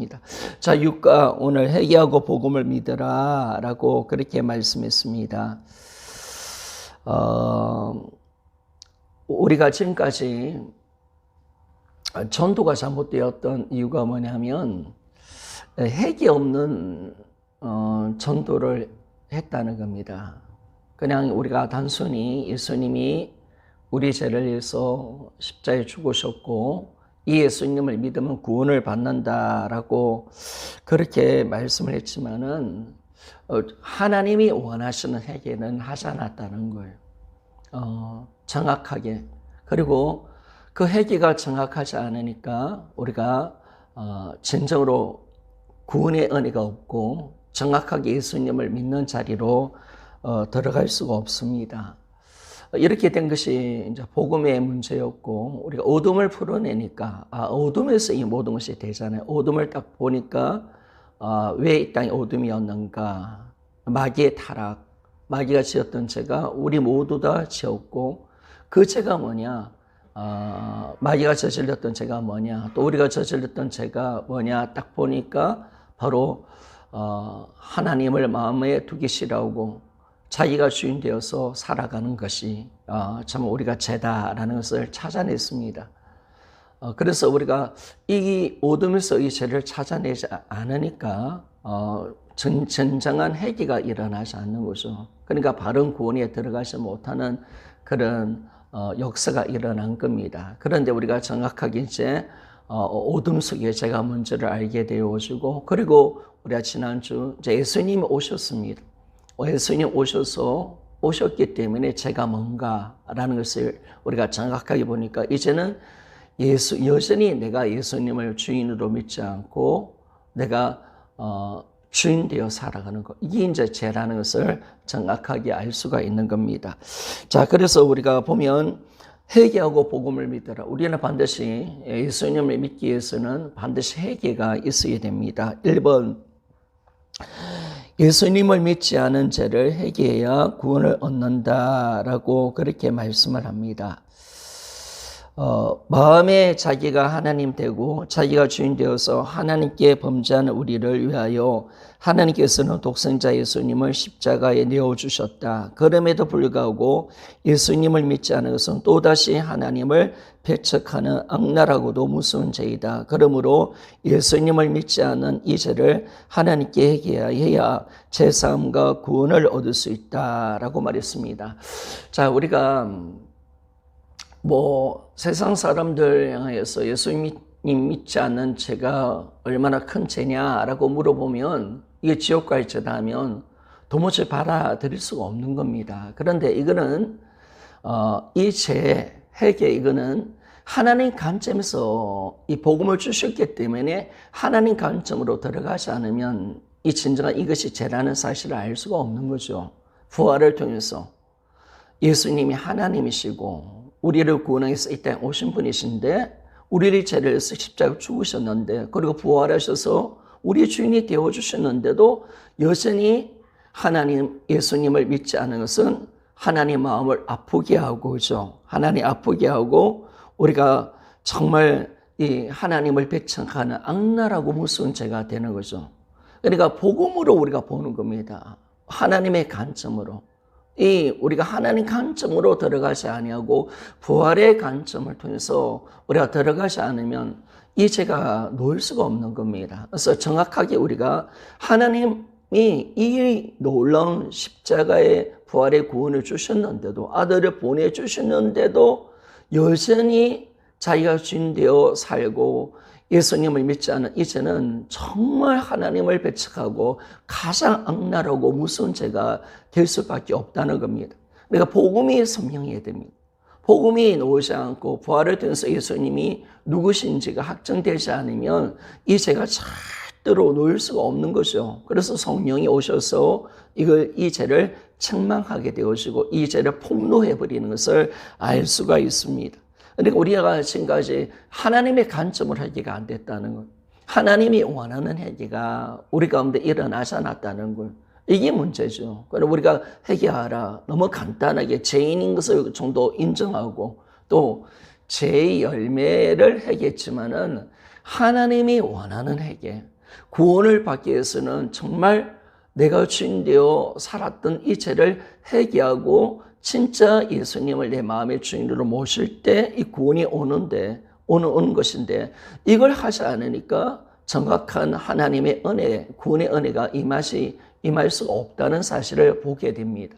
하겠습니다. 자, 6가 오늘 회개하고 복음을 믿으라 라고 그렇게 말씀했습니다. 우리가 지금까지 전도가 잘못되었던 이유가 뭐냐면 회개 없는 전도를 했다는 겁니다. 그냥 우리가 단순히 예수님이 우리 죄를 위해서 십자가에 죽으셨고 이 예수님을 믿으면 구원을 받는다라고 그렇게 말씀을 했지만은 하나님이 원하시는 회개는 하지 않았다는 거예요. 정확하게. 그리고 그 회개가 정확하지 않으니까 우리가 진정으로 구원의 은혜가 없고 정확하게 예수님을 믿는 자리로 들어갈 수가 없습니다. 이렇게 된 것이 이제 복음의 문제였고, 우리가 어둠을 풀어내니까, 어둠에서 이 모든 것이 되잖아요. 어둠을 딱 보니까, 왜 이 땅이 어둠이었는가. 마귀의 타락, 마귀가 지었던 죄가 우리 모두 다 지었고, 그 죄가 뭐냐, 마귀가 저질렀던 죄가 뭐냐, 또 우리가 저질렀던 죄가 뭐냐, 딱 보니까 바로, 하나님을 마음에 두기 싫어하고, 자기가 주인 되어서 살아가는 것이 참 우리가 죄다라는 것을 찾아냈습니다. 그래서 우리가 이 어둠에서 이 죄를 찾아내지 않으니까 진정한 회개가 일어나지 않는 거죠. 그러니까 바른 구원에 들어가지 못하는 그런 역사가 일어난 겁니다. 그런데 우리가 정확하게 이제 어둠 속에 죄가 뭔지를 알게 되어지고, 그리고 우리가 지난주 이제 예수님이 오셨습니다. 예수님 오셨기 때문에 죄가 뭔가라는 것을 우리가 정확하게 보니까 이제는 여전히 내가 예수님을 주인으로 믿지 않고 내가 주인 되어 살아가는 것, 이게 이제 죄라는 것을 정확하게 알 수가 있는 겁니다. 자, 그래서 우리가 보면 회개하고 복음을 믿어라. 우리는 반드시 예수님을 믿기 위해서는 반드시 회개가 있어야 됩니다. 1번, 예수님을 믿지 않은 죄를 회개해야 구원을 얻는다라고 그렇게 말씀을 합니다. 마음에 자기가 하나님 되고 자기가 주인 되어서 하나님께 범죄하는 우리를 위하여 하나님께서는 독생자 예수님을 십자가에 내어주셨다. 그럼에도 불구하고 예수님을 믿지 않은 것은 또다시 하나님을 배척하는 악랄하고도 무서운 죄이다. 그러므로 예수님을 믿지 않은 이 죄를 하나님께 회개해야 죄사함과 구원을 얻을 수 있다라고 말했습니다. 자, 우리가 세상 사람들 향해서 예수님 믿지 않는 죄가 얼마나 큰 죄냐라고 물어보면 이게 지옥 갈 죄다 하면 도무지 받아들일 수가 없는 겁니다. 그런데 이거는 이 죄, 회개, 이거는 하나님 관점에서 이 복음을 주셨기 때문에 하나님 관점으로 들어가지 않으면 이 진정한 이것이 죄라는 사실을 알 수가 없는 거죠. 부활을 통해서 예수님이 하나님이시고 우리를 구원하기 위해서 이 땅에 오신 분이신데 우리의 죄를 위해서 십자가에 죽으셨는데, 그리고 부활하셔서 우리 주인이 되어주셨는데도 여전히 하나님 예수님을 믿지 않은 것은 하나님 마음을 아프게 하고, 그죠? 하나님 아프게 하고 우리가 정말 이 하나님을 배척하는 악랄하고 무서운 죄가 되는 거죠. 그러니까 복음으로 우리가 보는 겁니다. 하나님의 관점으로. 우리가 하나님 관점으로 들어가지 아니하고 부활의 관점을 통해서 우리가 들어가지 않으면 이 죄가 놓을 수가 없는 겁니다. 그래서 정확하게 우리가 하나님이 이 놀라운 십자가의 부활의 구원을 주셨는데도, 아들을 보내주셨는데도 여전히 자기가 주인 되어 살고 예수님을 믿지 않은 이제는 정말 하나님을 배척하고 가장 악랄하고 무서운 죄가 될 수밖에 없다는 겁니다. 그러니까 복음이 선명해야 됩니다. 복음이 나오지 않고 부활을 통해서 예수님이 누구신지가 확정되지 않으면 이 죄가 절대로 놓을 수가 없는 거죠. 그래서 성령이 오셔서 이 죄를 책망하게 되어지고 이 죄를 폭로해버리는 것을 알 수가 있습니다. 그러니까 우리가 지금까지 하나님의 관점으로 회개가 안 됐다는 것, 하나님이 원하는 회개가 우리 가운데 일어나지 않았다는 것, 이게 문제죠. 그래서 우리가 회개하라, 너무 간단하게 죄인인 것을 정도 인정하고 또 죄의 열매를 회개했지만은 하나님이 원하는 회개, 구원을 받기 위해서는 정말 내가 주인 되어 살았던 이 죄를 회개하고 진짜 예수님을 내 마음의 주인으로 모실 때 이 구원이 오는 것인데, 이걸 하지 않으니까 정확한 하나님의 은혜, 구원의 은혜가 임할 수가 없다는 사실을 보게 됩니다.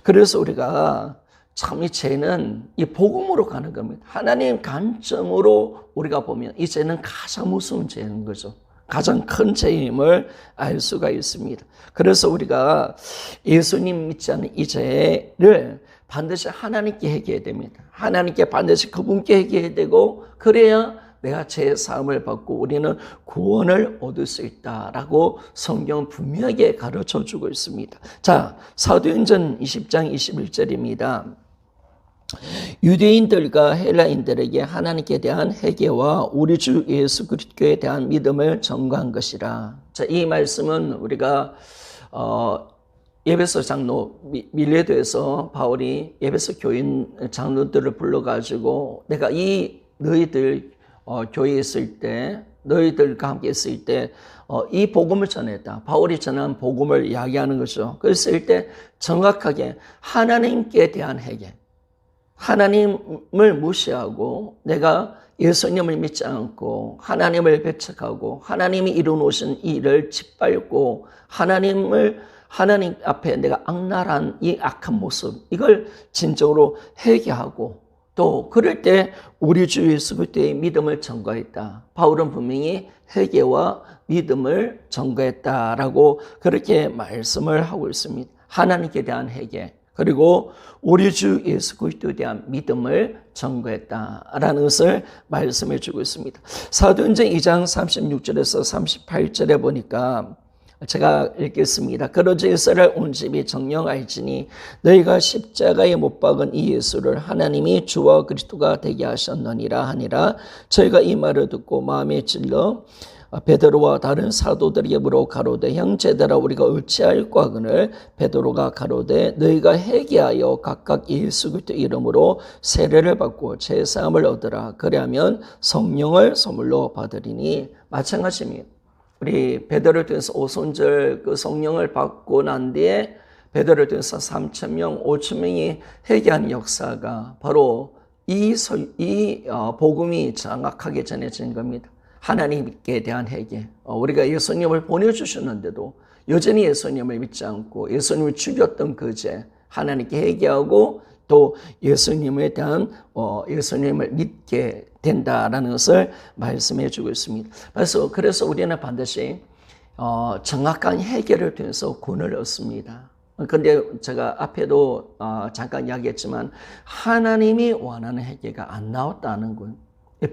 그래서 우리가 참 이 죄는 이 복음으로 가는 겁니다. 하나님 관점으로 우리가 보면 이 죄는 가장 무서운 죄인 거죠. 가장 큰 죄임을 알 수가 있습니다. 그래서 우리가 예수님 믿지 않는 이 죄를 반드시 하나님께 회개해야 됩니다. 하나님께 반드시 그분께 회개해야 되고, 그래야 내가 죄 사함을 받고 우리는 구원을 얻을 수 있다라고 성경은 분명하게 가르쳐 주고 있습니다. 자, 사도행전 20장 21절입니다. 유대인들과 헬라인들에게 하나님께 대한 회개와 우리 주 예수 그리스도에 대한 믿음을 전가한 것이라. 자, 이 말씀은 우리가 에베소 장로 밀레도에서 바울이 에베소 교인 장로들을 불러가지고 내가 이 너희들 교회에 있을 때, 너희들과 함께 있을 때 이 복음을 전했다. 바울이 전한 복음을 이야기하는 거죠. 그랬을 때 정확하게 하나님께 대한 회개, 하나님을 무시하고 내가 예수님을 믿지 않고 하나님을 배척하고 하나님이 이루어놓으신 일을 짓밟고 하나님 앞에 내가 악랄한 이 악한 모습, 이걸 진정으로 회개하고, 또 그럴 때 우리 주 예수 그리스도의 믿음을 전가했다. 바울은 분명히 회개와 믿음을 전가했다라고 그렇게 말씀을 하고 있습니다. 하나님께 대한 회개, 그리고 우리 주 예수 그리스도에 대한 믿음을 전가했다라는 것을 말씀해 주고 있습니다. 사도행전 2장 36절에서 38절에 보니까 제가 읽겠습니다. 그러자 이스라엘 온 집이 정령할지니 너희가 십자가에 못 박은 이 예수를 하나님이 주와 그리스도가 되게 하셨느니라 하니라. 저희가 이 말을 듣고 마음에 찔러 베드로와 다른 사도들에게 물어 가로되 형제들아 우리가 어찌할까 하거늘 베드로가 가로되 너희가 회개하여 각각 예수 그리스도 이름으로 세례를 받고 죄 사함을 얻으라. 그리하면 성령을 선물로 받으리니. 마찬가지입니다. 우리 베드로를 통해서 오순절 그 성령을 받고 난 뒤에 베드로를 통해서 3,000명, 5,000명이 회개한 역사가 바로 이 복음이 정확하게 전해진 겁니다. 하나님께 대한 회개. 우리가 예수님을 보내주셨는데도 여전히 예수님을 믿지 않고 예수님을 죽였던 그 죄, 하나님께 회개하고 또 예수님에 대한 예수님을 믿게 된다라는 것을 말씀해 주고 있습니다. 그래서 우리는 반드시 정확한 회개를 통해서 구원을 얻습니다. 그런데 제가 앞에도 잠깐 이야기했지만 하나님이 원하는 회개가 안 나왔다는 건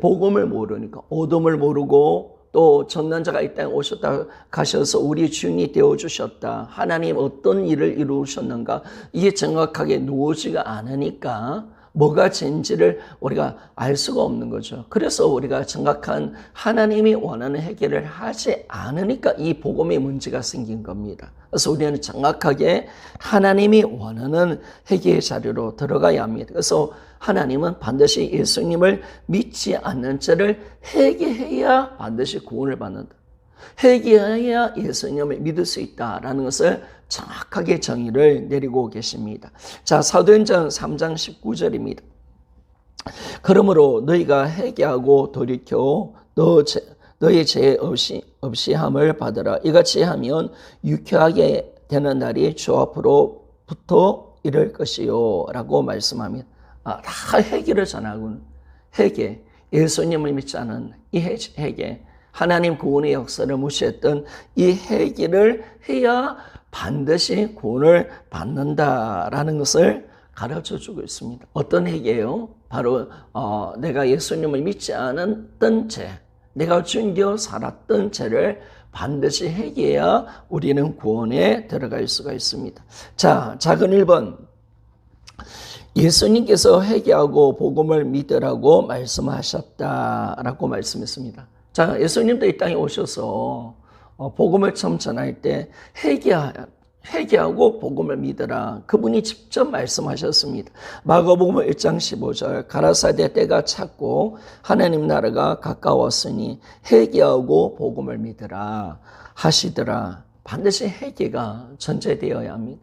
복음을 모르니까, 어둠을 모르고 또 전능자가 이 땅에 오셨다 가셔서 우리 주인이 되어주셨다, 하나님 어떤 일을 이루셨는가, 이게 정확하게 누워지가 않으니까 뭐가 죄인지를 우리가 알 수가 없는 거죠. 그래서 우리가 정확한 하나님이 원하는 해결을 하지 않으니까 이 복음의 문제가 생긴 겁니다. 그래서 우리는 정확하게 하나님이 원하는 회개의 자리로 들어가야 합니다. 그래서 하나님은 반드시 예수님을 믿지 않는 자를 회개해야 반드시 구원을 받는다. 회개해야 예수님을 믿을 수 있다라는 것을 정확하게 정의를 내리고 계십니다. 자, 사도행전 3장 19절입니다. 그러므로 너희가 회개하고 돌이켜 너희 죄 없이 함을 받으라. 이같이 하면 유쾌하게 되는 날이 주 앞으로부터 이를 것이요 라고 말씀합니다. 다 회개를 전하고는 회개, 예수님을 믿지 않은 이 회개, 하나님 구원의 역사를 무시했던 이 회개를 해야 반드시 구원을 받는다라는 것을 가르쳐주고 있습니다. 어떤 회개요? 바로 내가 예수님을 믿지 않았던 죄, 내가 주인되어 살았던 죄를 반드시 회개해야 우리는 구원에 들어갈 수가 있습니다. 자, 작은 1번. 예수님께서 회개하고 복음을 믿으라고 말씀하셨다라고 말씀했습니다. 자, 예수님도 이 땅에 오셔서 복음을 처음 전할 때 회개하고 복음을 믿으라. 그분이 직접 말씀하셨습니다. 마가복음 1장 15절 가라사대 때가 찼고 하나님 나라가 가까웠으니 회개하고 복음을 믿으라 하시더라. 반드시 회개가 전제되어야 합니다.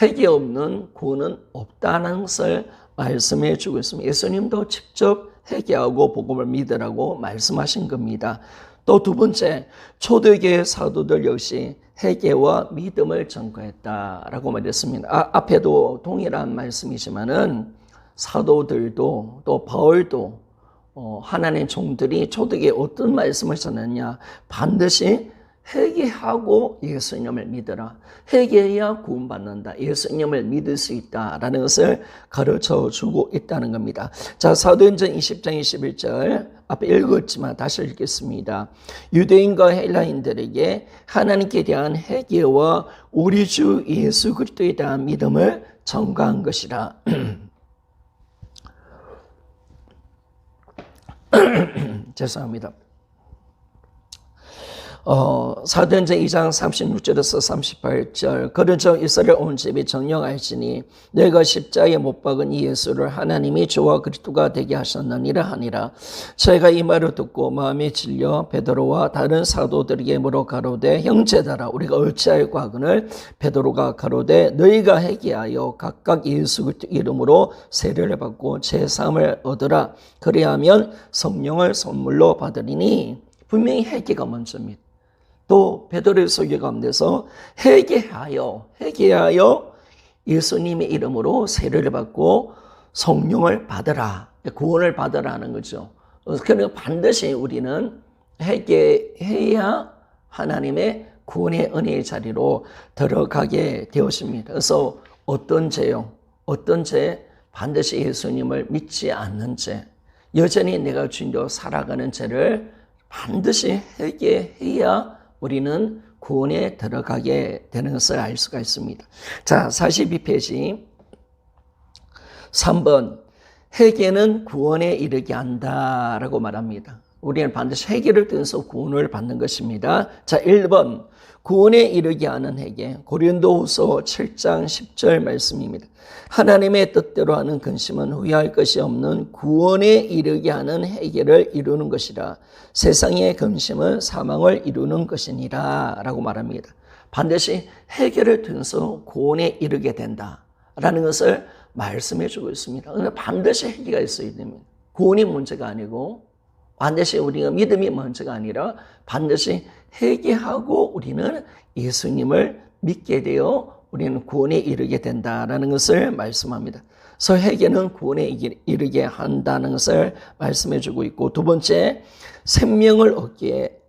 회개 없는 구원은 없다는 것을 말씀해 주고 있습니다. 예수님도 직접 회개하고 복음을 믿으라고 말씀하신 겁니다. 또 두 번째, 초대교회 사도들 역시 회개와 믿음을 전거했다라고 말했습니다. 앞에도 동일한 말씀이지만은 사도들도 또 바울도 하나님의 종들이 초대교회에 어떤 말씀을 전했냐, 반드시 회개하고 예수님을 믿어라. 회개해야 구원받는다. 예수님을 믿을 수 있다라는 것을 가르쳐 주고 있다는 겁니다. 자, 사도행전 20장 21절 앞에 읽었지만 다시 읽겠습니다. 유대인과 헬라인들에게 하나님께 대한 회개와 우리 주 예수 그리스도에 대한 믿음을 전가한 것이라. 죄송합니다. 사도행전 2장 36절에서 38절 그러저 이스라엘 온 집이 정령할지니 내가 십자가에 못 박은 이 예수를 하나님이 주와 그리스도가 되게 하셨느니라 하니라. 저희가 이 말을 듣고 마음에 질려 베드로와 다른 사도들에게 물어 가로되 형제들아 우리가 어찌할까 하거늘 베드로가 가로되 너희가 회개하여 각각 예수 그리스도 이름으로 세례를 받고 제사함을 얻으라. 그리하면 성령을 선물로 받으리니. 분명히 회개가 먼저입니다. 또 베드로의 설교 가운데서 회개하여 예수님의 이름으로 세례를 받고 성령을 받으라, 구원을 받으라는 거죠. 그러니까 반드시 우리는 회개해야 하나님의 구원의 은혜의 자리로 들어가게 되었습니다. 그래서 어떤 죄요? 어떤 죄? 반드시 예수님을 믿지 않는 죄, 여전히 내가 주인되어 살아가는 죄를 반드시 회개해야 우리는 구원에 들어가게 되는 것을 알 수가 있습니다. 자, 42페이지 3번 회개는 구원에 이르게 한다라고 말합니다. 우리는 반드시 회개를 통해서 구원을 받는 것입니다. 자, 1번 구원에 이르게 하는 회개, 고린도후서 7장 10절 말씀입니다. 하나님의 뜻대로 하는 근심은 후회할 것이 없는 구원에 이르게 하는 회개를 이루는 것이라. 세상의 근심은 사망을 이루는 것이니라 라고 말합니다. 반드시 회개를 통해서 구원에 이르게 된다라는 것을 말씀해 주고 있습니다. 그러나 반드시 회개가 있어야 됩니다. 구원이 문제가 아니고 반드시 우리가 믿음이 문제가 아니라 반드시 회개하고 우리는 예수님을 믿게 되어 우리는 구원에 이르게 된다라는 것을 말씀합니다. 그래서 회개는 구원에 이르게 한다는 것을 말씀해 주고 있고, 두 번째 생명을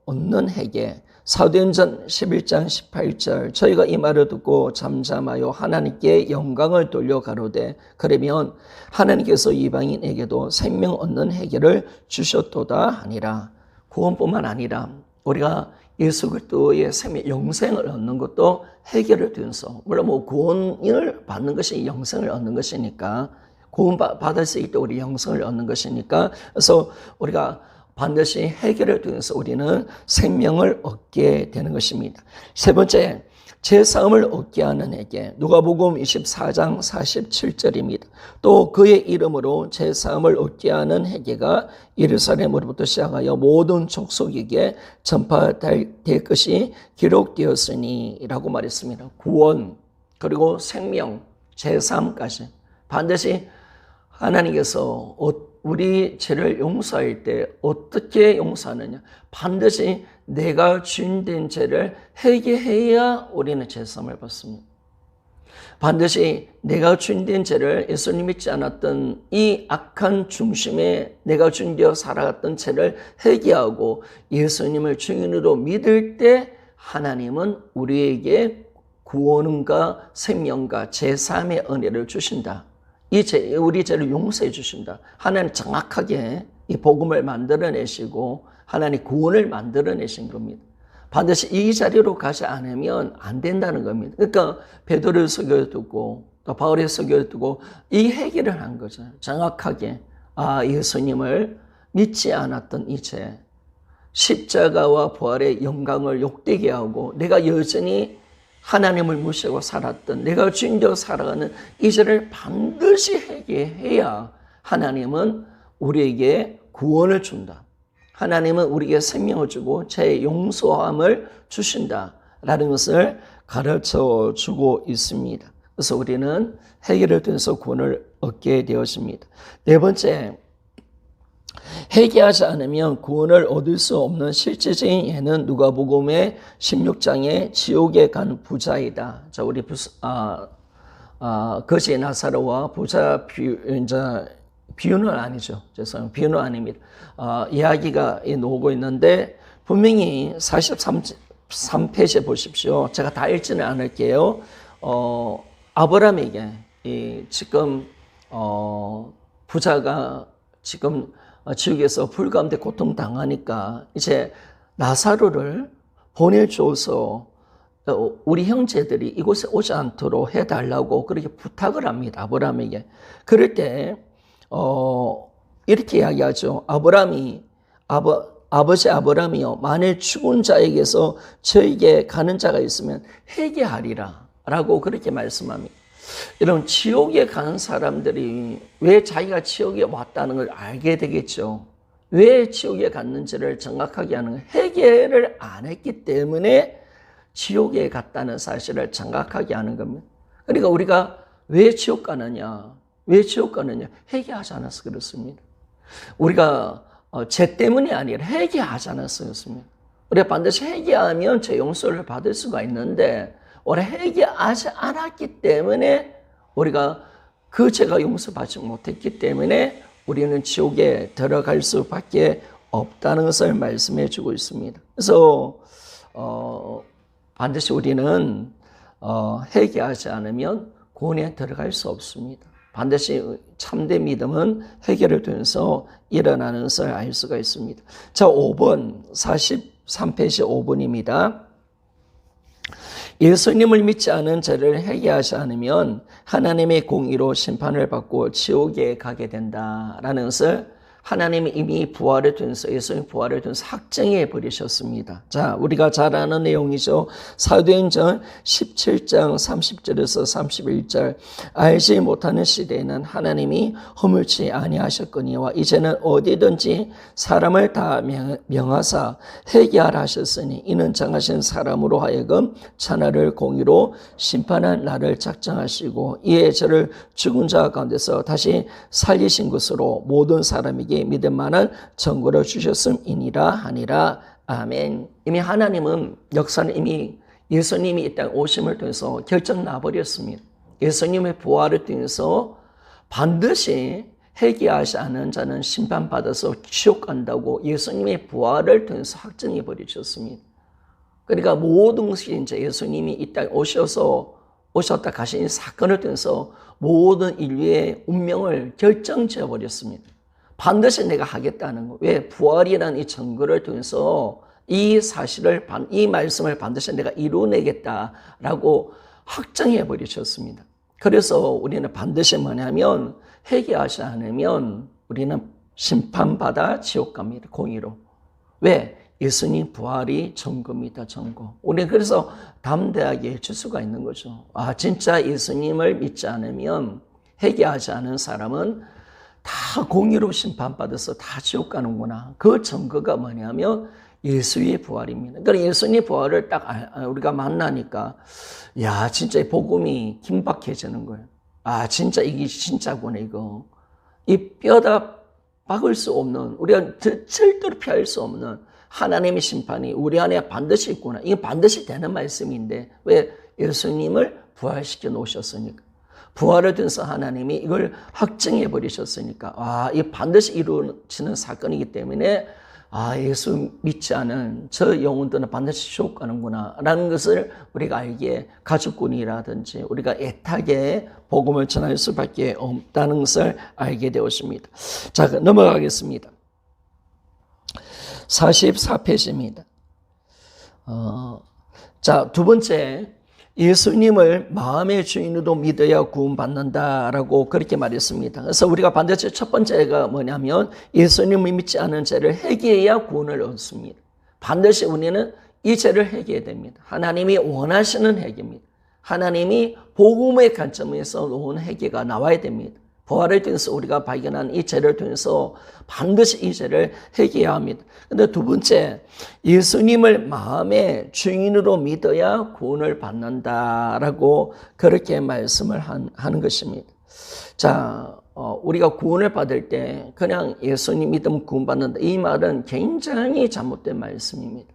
얻는 회개. 사도행전 11장 18절 저희가 이 말을 듣고 잠잠하여 하나님께 영광을 돌려 가로되 그러면 하나님께서 이방인에게도 생명 얻는 회개를 주셨도다 하니라. 구원뿐만 아니라 우리가 예수 그리스도의 생명, 영생을 얻는 것도 회개를 통해서, 물론 뭐 구원을 받는 것이 영생을 얻는 것이니까, 구원 받을 수 있도록 우리 영생을 얻는 것이니까, 그래서 우리가 반드시 회개를 통해서 우리는 생명을 얻게 되는 것입니다. 세 번째, 제사함을 얻게 하는 회개. 누가복음 24장 47절입니다. 또 그의 이름으로 제사함을 얻게 하는 회개가 예루살렘으로부터 시작하여 모든 족속에게 전파될 것이 기록되었으니 라고 말했습니다. 구원, 그리고 생명, 제사함까지 반드시 하나님께서 우리 죄를 용서할 때 어떻게 용서하느냐? 반드시 내가 주인된 죄를 회개해야 우리는 제사함을 받습니다. 반드시 내가 주인된 죄를, 예수님 믿지 않았던 이 악한 중심에 내가 주인되어 살아갔던 죄를 회개하고 예수님을 주인으로 믿을 때 하나님은 우리에게 구원과 생명과 제사함의 은혜를 주신다. 우리 죄를 용서해 주신다. 하나님 정확하게 이 복음을 만들어내시고 하나님 구원을 만들어내신 겁니다. 반드시 이 자리로 가지 않으면 안 된다는 겁니다. 그러니까 베드로의 설교를 듣고 또 바울의 설교를 듣고 이 회개를 한 거죠. 정확하게 예수님을 믿지 않았던 이 죄, 십자가와 부활의 영광을 욕되게 하고 내가 여전히 하나님을 무시하고 살았던 내가 주인되어 살아가는 이 죄를 반드시 회개해야 하나님은 우리에게 구원을 준다. 하나님은 우리에게 생명을 주고 죄의 용서함을 주신다라는 것을 가르쳐 주고 있습니다. 그래서 우리는 회개를 통해서 구원을 얻게 되었습니다. 네 번째, 회개하지 않으면 구원을 얻을 수 없는 실제적인 예는 누가복음의 16장에 지옥에 간 부자이다. 자, 우리 거지 나사로와 부자 비유는 아니죠. 죄송합니다. 비유는 아닙니다. 이야기가 나오고 있는데 분명히 43페이지에 보십시오. 제가 다 읽지는 않을게요. 아브라함에게 지금 부자가 지금 지옥에서 불 가운데 고통당하니까 이제 나사로를 보내줘서 우리 형제들이 이곳에 오지 않도록 해달라고 그렇게 부탁을 합니다. 아브라함에게. 그럴 때 이렇게 이야기하죠. 아버지 아브라함이요, 만일 죽은 자에게서 저에게 가는 자가 있으면 회개하리라 라고 그렇게 말씀합니다. 여러분, 지옥에 가는 사람들이 왜 자기가 지옥에 왔다는 걸 알게 되겠죠. 왜 지옥에 갔는지를 정확하게 하는 건 회개를 안 했기 때문에 지옥에 갔다는 사실을 정확하게 하는 겁니다. 그러니까 우리가 왜 지옥 가느냐? 왜 지옥 가느냐? 회개하지 않아서 그렇습니다. 우리가 죄 때문이 아니라 회개하지 않아서 그렇습니다. 우리가 반드시 회개하면 죄 용서를 받을 수가 있는데 우리가 회개하지 않았기 때문에 우리가 그 죄가 용서받지 못했기 때문에 우리는 지옥에 들어갈 수밖에 없다는 것을 말씀해 주고 있습니다. 그래서 반드시 우리는 회개하지 않으면 구원에 들어갈 수 없습니다. 반드시 참된 믿음은 회개를 통해서 일어나는 것을 알 수가 있습니다. 자, 5번 43페이지 5번입니다. 예수님을 믿지 않은 죄를 회개하지 않으면 하나님의 공의로 심판을 받고 지옥에 가게 된다라는 것을 하나님이 이미 부활을 통해서, 예수님 부활을 통해서 확정해 버리셨습니다. 자, 우리가 잘 아는 내용이죠. 사도행전 17장 30절에서 31절. 알지 못하는 시대에는 하나님이 허물지 아니하셨거니와 이제는 어디든지 사람을 다 명하사 회개하라 하셨으니 이는 정하신 사람으로 하여금 천하를 공의로 심판한 날을 작정하시고 이에 저를 죽은 자 가운데서 다시 살리신 것으로 모든 사람에게 믿을 만한 증거를 주셨음이니라 하니라. 아멘. 이미 하나님은 역사는 이미 예수님이 이 땅 오심을 통해서 결정 나버렸습니다. 예수님의 부활을 통해서 반드시 회개하지 않은 자는 심판받아서 지옥 간다고 예수님의 부활을 통해서 확정해 버리셨습니다. 그러니까 모든 것이 이제 예수님이 이 땅에 오셨다 가신 이 사건을 통해서 모든 인류의 운명을 결정지어 버렸습니다. 반드시 내가 하겠다는 거. 왜? 부활이라는 이 증거를 통해서 이 사실을, 이 말씀을 반드시 내가 이루어내겠다라고 확정해 버리셨습니다. 그래서 우리는 반드시 뭐냐면 회개하지 않으면 우리는 심판받아 지옥 갑니다. 공의로. 왜? 예수님 부활이 증거입니다. 증거. 우리는 그래서 담대하게 해줄 수가 있는 거죠. 아, 진짜 예수님을 믿지 않으면, 회개하지 않은 사람은 다 공의로 심판받아서 다 지옥 가는구나. 그 증거가 뭐냐면 예수의 부활입니다. 그러니까 예수님 부활을 딱 우리가 만나니까 야, 진짜 이 복음이 긴박해지는 거예요. 아, 진짜 이게 진짜구나 이거. 이 뼈다 박을 수 없는, 우리가 절대로 피할 수 없는 하나님의 심판이 우리 안에 반드시 있구나. 이게 반드시 되는 말씀인데 왜? 예수님을 부활시켜 놓으셨으니까. 부활을 통해서 하나님이 이걸 확증해 버리셨으니까 아, 이 반드시 이루어지는 사건이기 때문에 아, 예수 믿지 않은 저 영혼들은 반드시 지옥 가는구나 라는 것을 우리가 알기에 가족군이라든지 우리가 애타게 복음을 전할 수밖에 없다는 것을 알게 되었습니다. 자, 넘어가겠습니다. 44페이지입니다. 자, 두 번째, 예수님을 마음의 주인으로 믿어야 구원받는다라고 그렇게 말했습니다. 그래서 우리가 반드시 첫 번째가 뭐냐면 예수님을 믿지 않은 죄를 회개해야 구원을 얻습니다. 반드시 우리는 이 죄를 회개해야 됩니다. 하나님이 원하시는 회개입니다. 하나님이 복음의 관점에서 놓은 회개가 나와야 됩니다. 부활을 통해서 우리가 발견한 이 죄를 통해서 반드시 이 죄를 회개해야 합니다. 근데 두 번째, 예수님을 마음의 주인으로 믿어야 구원을 받는다라고 그렇게 말씀을 하는 것입니다. 자, 우리가 구원을 받을 때 그냥 예수님 믿으면 구원받는다. 이 말은 굉장히 잘못된 말씀입니다.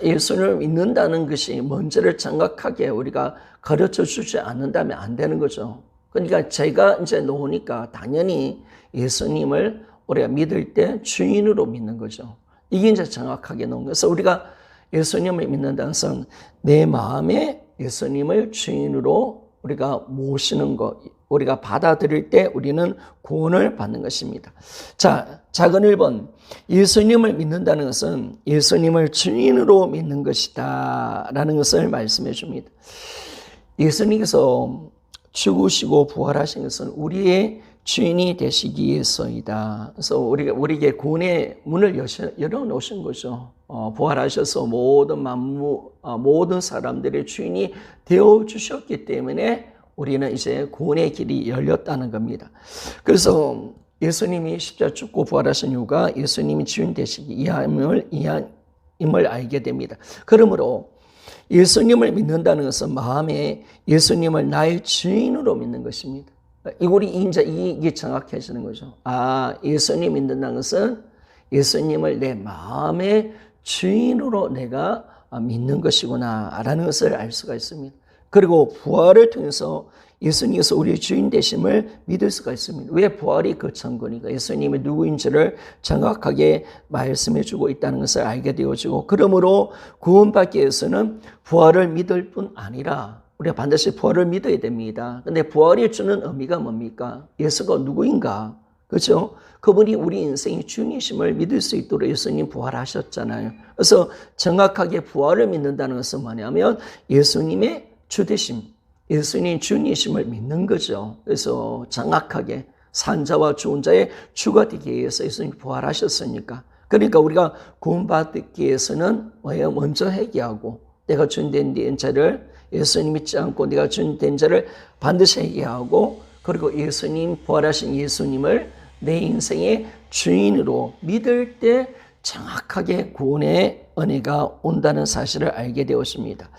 예수님을 믿는다는 것이 뭔지를 정확하게 우리가 가르쳐 주지 않는다면 안 되는 거죠. 그러니까 제가 이제 놓으니까 당연히 예수님을 우리가 믿을 때 주인으로 믿는 거죠. 이게 이제 정확하게 놓은 거예요. 그래서 우리가 예수님을 믿는다는 것은 내 마음에 예수님을 주인으로 우리가 모시는 것, 우리가 받아들일 때 우리는 구원을 받는 것입니다. 자, 작은 1번. 예수님을 믿는다는 것은 예수님을 주인으로 믿는 것이다 라는 것을 말씀해 줍니다. 예수님께서 죽으시고 부활하신 것은 우리의 주인이 되시기 위해서이다. 그래서 우리에게 구원의 문을 열어놓으신 거죠. 부활하셔서 모든 사람들의 주인이 되어주셨기 때문에 우리는 이제 구원의 길이 열렸다는 겁니다. 그래서 예수님이 십자가 죽고 부활하신 이유가 예수님이 주인 되시기 위함을 알게 됩니다. 그러므로 예수님을 믿는다는 것은 마음에 예수님을 나의 주인으로 믿는 것입니다. 우리 이제 이게 정확해지는 거죠. 예수님 믿는다는 것은 예수님을 내 마음의 주인으로 내가 믿는 것이구나 라는 것을 알 수가 있습니다. 그리고 부활을 통해서 예수님께서 우리의 주인 되심을 믿을 수가 있습니다. 왜 부활이 그 증거니까 예수님이 누구인지를 정확하게 말씀해 주고 있다는 것을 알게 되어지고, 그러므로 구원받기 위해서는 부활을 믿을 뿐 아니라 우리가 반드시 부활을 믿어야 됩니다. 근데 부활이 주는 의미가 뭡니까? 예수가 누구인가? 그렇죠? 그분이 우리 인생의 주인이심을 믿을 수 있도록 예수님 부활하셨잖아요. 그래서 정확하게 부활을 믿는다는 것은 뭐냐면 예수님의 주되심, 예수님 주님이심을 믿는 거죠. 그래서 정확하게 산자와 죽은 자의 주가 되기 위해서 예수님 부활하셨으니까. 그러니까 우리가 구원받기 위해서는 먼저 회개하고 내가 주된 자를 예수님 믿지 않고 내가 주된 자를 반드시 회개하고, 그리고 예수님 부활하신 예수님을 내 인생의 주인으로 믿을 때 정확하게 구원의 은혜가 온다는 사실을 알게 되었습니다.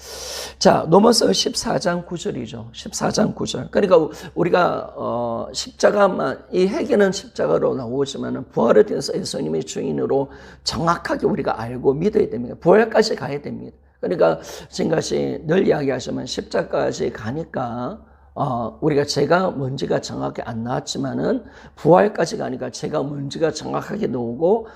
자, 넘어서 14장 9절이죠. 14장 9절. 그러니까 우리가 십자가만, 이 회개는 십자가로 나오지만 부활에 대해서 예수님의 주인으로 정확하게 우리가 알고 믿어야 됩니다. 부활까지 가야 됩니다. 그러니까 지금까지 늘 이야기하지만 십자가까지 가니까 우리가 죄가 뭔지가 정확히 안 나왔지만은 부활까지 가니까 죄가 뭔지가 정확하게 나오고,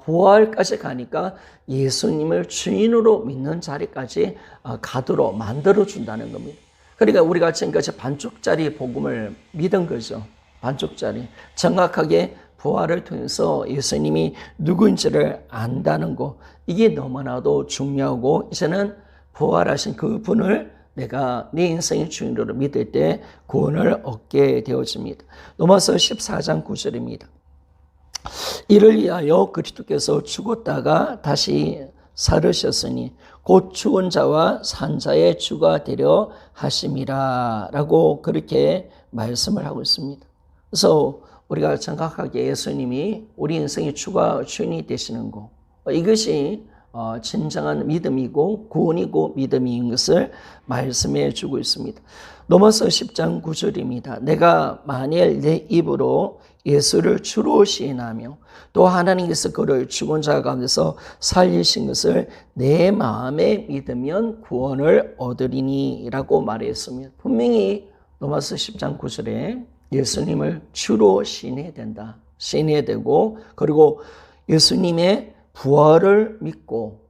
부활까지 가니까 예수님을 주인으로 믿는 자리까지 가도록 만들어 준다는 겁니다. 그러니까 우리가 지금까지 반쪽짜리 복음을 믿은 거죠. 반쪽짜리. 정확하게 부활을 통해서 예수님이 누구인지를 안다는 거, 이게 너무나도 중요하고, 이제는 부활하신 그분을 내가 내 인생의 주인으로 믿을 때 구원을 얻게 되어집니다. 넘어서 14장 9절입니다. 이를 위하여 그리스도께서 죽었다가 다시 살으셨으니 곧 죽은 자와 산 자의 주가 되려 하심이라 라고 그렇게 말씀을 하고 있습니다. 그래서 우리가 정확하게 예수님이 우리 인생의 주인이 되시는 것, 이것이 진정한 믿음이고 구원이고 믿음인 것을 말씀해 주고 있습니다. 로마서 10장 9절입니다. 내가 만일 내 입으로 예수를 주로 시인하며 또 하나님께서 그를 죽은 자 가운데서 살리신 것을 내 마음에 믿으면 구원을 얻으리니 라고 말했습니다. 분명히 로마서 10장 9절에 예수님을 주로 시인해야 된다. 시인해야 되고, 그리고 예수님의 부활을 믿고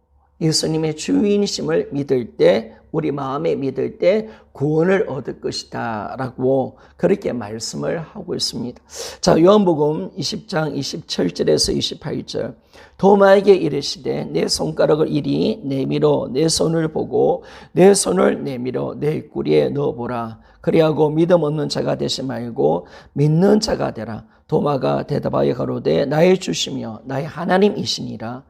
예수님의 주인이심을 믿을 때, 우리 마음에 믿을 때 구원을 얻을 것이다 라고 그렇게 말씀을 하고 있습니다. 자, 요한복음 20장 27절에서 28절. 도마에게 이르시되 내 손가락을 이리 내밀어 내 손을 보고 내 손을 내밀어 내 입구리에 넣어보라. 그리하고 믿음 없는 자가 되지 말고 믿는 자가 되라. 도마가 대답하여 가로되 나의 주시며 나의 하나님이시니라.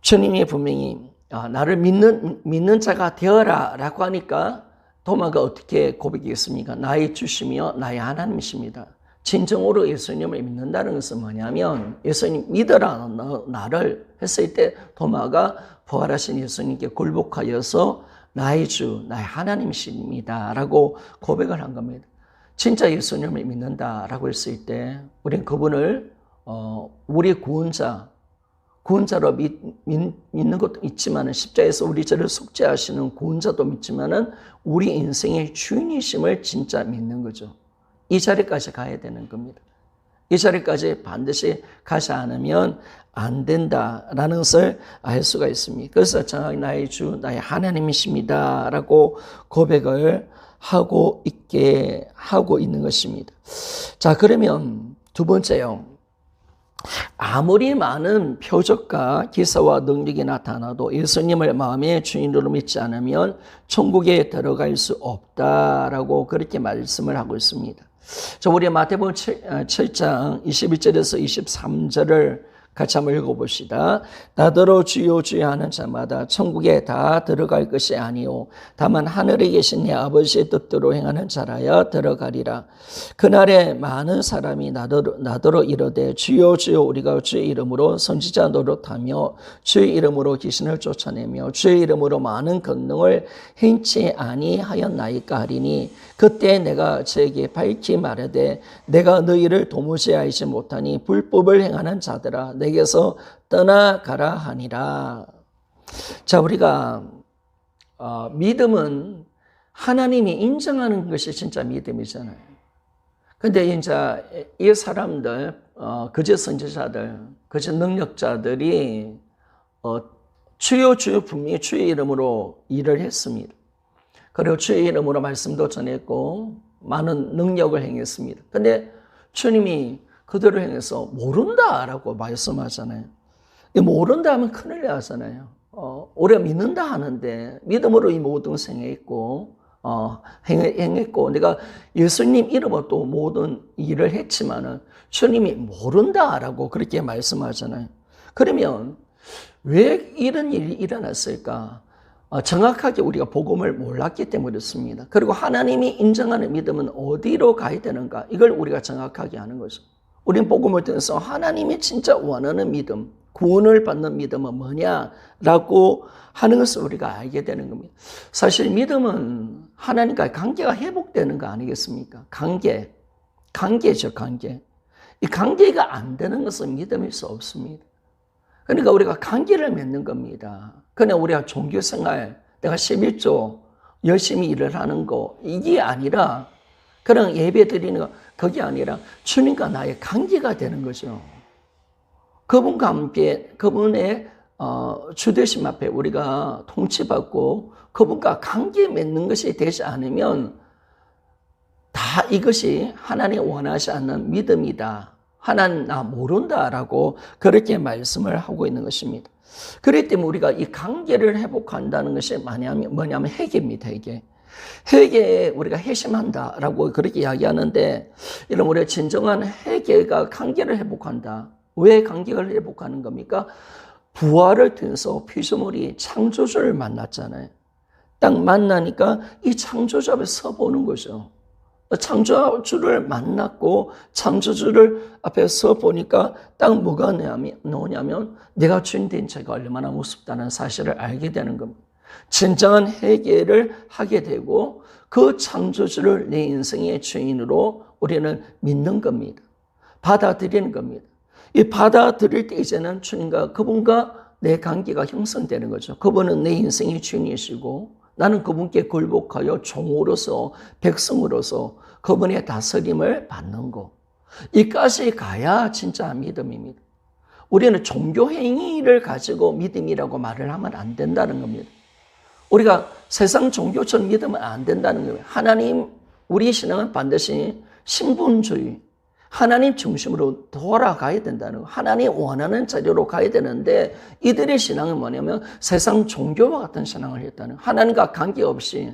주님이 분명히 나를 믿는 자가 되어라 라고 하니까 도마가 어떻게 고백했습니까? 나의 주시며 나의 하나님이십니다. 진정으로 예수님을 믿는다는 것은 뭐냐면 예수님 믿어라 나를 했을 때 도마가 부활하신 예수님께 굴복하여서 나의 주, 나의 하나님이십니다 라고 고백을 한 겁니다. 진짜 예수님을 믿는다라고 했을 때 우리는 그분을 우리 구원자로 믿는 것도 있지만 십자가에서 우리 죄를 속죄하시는 구원자도 믿지만 우리 인생의 주인이심을 진짜 믿는 거죠. 이 자리까지 가야 되는 겁니다. 이 자리까지 반드시 가지 않으면 안 된다라는 것을 알 수가 있습니다. 그래서 정확히 나의 주, 나의 하나님이십니다 라고 고백을 하고 있는 것입니다. 자, 그러면 두 번째요. 아무리 많은 표적과 기사와 능력이 나타나도 예수님을 마음의 주인으로 믿지 않으면 천국에 들어갈 수 없다라고 그렇게 말씀을 하고 있습니다. 자, 우리 마태복음 7장 21절에서 23절을 같이 한번 읽어봅시다. 나더러 주여 주여 하는 자마다 천국에 다 들어갈 것이 아니요 다만 하늘에 계신 내 아버지의 뜻대로 행하는 자라야 들어가리라. 그날에 많은 사람이 나더러 이르되 주여 주여 우리가 주의 이름으로 선지자 노릇하며 주의 이름으로 귀신을 쫓아내며 주의 이름으로 많은 권능을 행치 아니하였나이까 하리니 그때 내가 저에게 밝히 말하되 내가 너희를 도무지 알지 못하니 불법을 행하는 자들아 내게서 떠나가라 하니라. 자, 우리가 믿음은 하나님이 인정하는 것이 진짜 믿음이잖아요. 근데 이제 이 사람들, 거짓 선지자들, 거짓 능력자들이 주여 주여 분명히 주의 이름으로 일을 했습니다. 그리고 주의 이름으로 말씀도 전했고 많은 능력을 행했습니다. 근데 주님이 그들을 향해서 모른다라고 말씀하잖아요. 모른다 하면 큰일 나잖아요. 우리가 믿는다 하는데 믿음으로 이 모든 것을 행했고 내가 예수님 이름으로 또 모든 일을 했지만은 주님이 모른다라고 그렇게 말씀하잖아요. 그러면 왜 이런 일이 일어났을까? 정확하게 우리가 복음을 몰랐기 때문에 그렇습니다. 그리고 하나님이 인정하는 믿음은 어디로 가야 되는가? 이걸 우리가 정확하게 아는 거죠. 우리는 복음을 통해서 하나님이 진짜 원하는 믿음, 구원을 받는 믿음은 뭐냐라고 하는 것을 우리가 알게 되는 겁니다. 사실 믿음은 하나님과의 관계가 회복되는 거 아니겠습니까? 관계죠, 관계. 이 관계가 안 되는 것은 믿음일 수 없습니다. 그러니까 우리가 관계를 맺는 겁니다. 그냥 우리가 종교생활, 내가 11조 열심히 일을 하는 거 이게 아니라 그냥 예배 드리는 거 그게 아니라 주님과 나의 관계가 되는 거죠. 그분과 함께 그분의 주되심 앞에 우리가 통치받고 그분과 관계 맺는 것이 되지 않으면 다 이것이 하나님 원하지 않는 믿음이다. 하나님 나 모른다라고 그렇게 말씀을 하고 있는 것입니다. 그렇기 때문에 우리가 이 관계를 회복한다는 것이 뭐냐면 회개입니다. 회개에 우리가 회심한다라고 그렇게 이야기하는데 이런 우리가 진정한 회개가 관계를 회복한다. 왜 관계를 회복하는 겁니까? 부활을 통해서 피조물이 창조주를 만났잖아요. 딱 만나니까 이 창조주 앞에 서보는 거죠. 창조주를 만났고 창조주를 앞에 서보니까 딱 뭐가 나오냐면 내가 주인 된 죄가 얼마나 무섭다는 사실을 알게 되는 겁니다. 진정한 회개를 하게 되고 그 창조주를 내 인생의 주인으로 우리는 믿는 겁니다. 받아들이는 겁니다. 이 받아들일 때 이제는 주님과 그분과 내 관계가 형성되는 거죠. 그분은 내 인생의 주인이시고 나는 그분께 굴복하여 종으로서 백성으로서 그분의 다스림을 받는 거. 이까지 가야 진짜 믿음입니다. 우리는 종교 행위를 가지고 믿음이라고 말을 하면 안 된다는 겁니다. 우리가 세상 종교처럼 믿으면 안 된다는 거예요. 하나님, 우리 신앙은 반드시 신분주의, 하나님 중심으로 돌아가야 된다는 거예요. 하나님 원하는 자리로 가야 되는데 이들의 신앙은 뭐냐면 세상 종교와 같은 신앙을 했다는 거예요. 하나님과 관계없이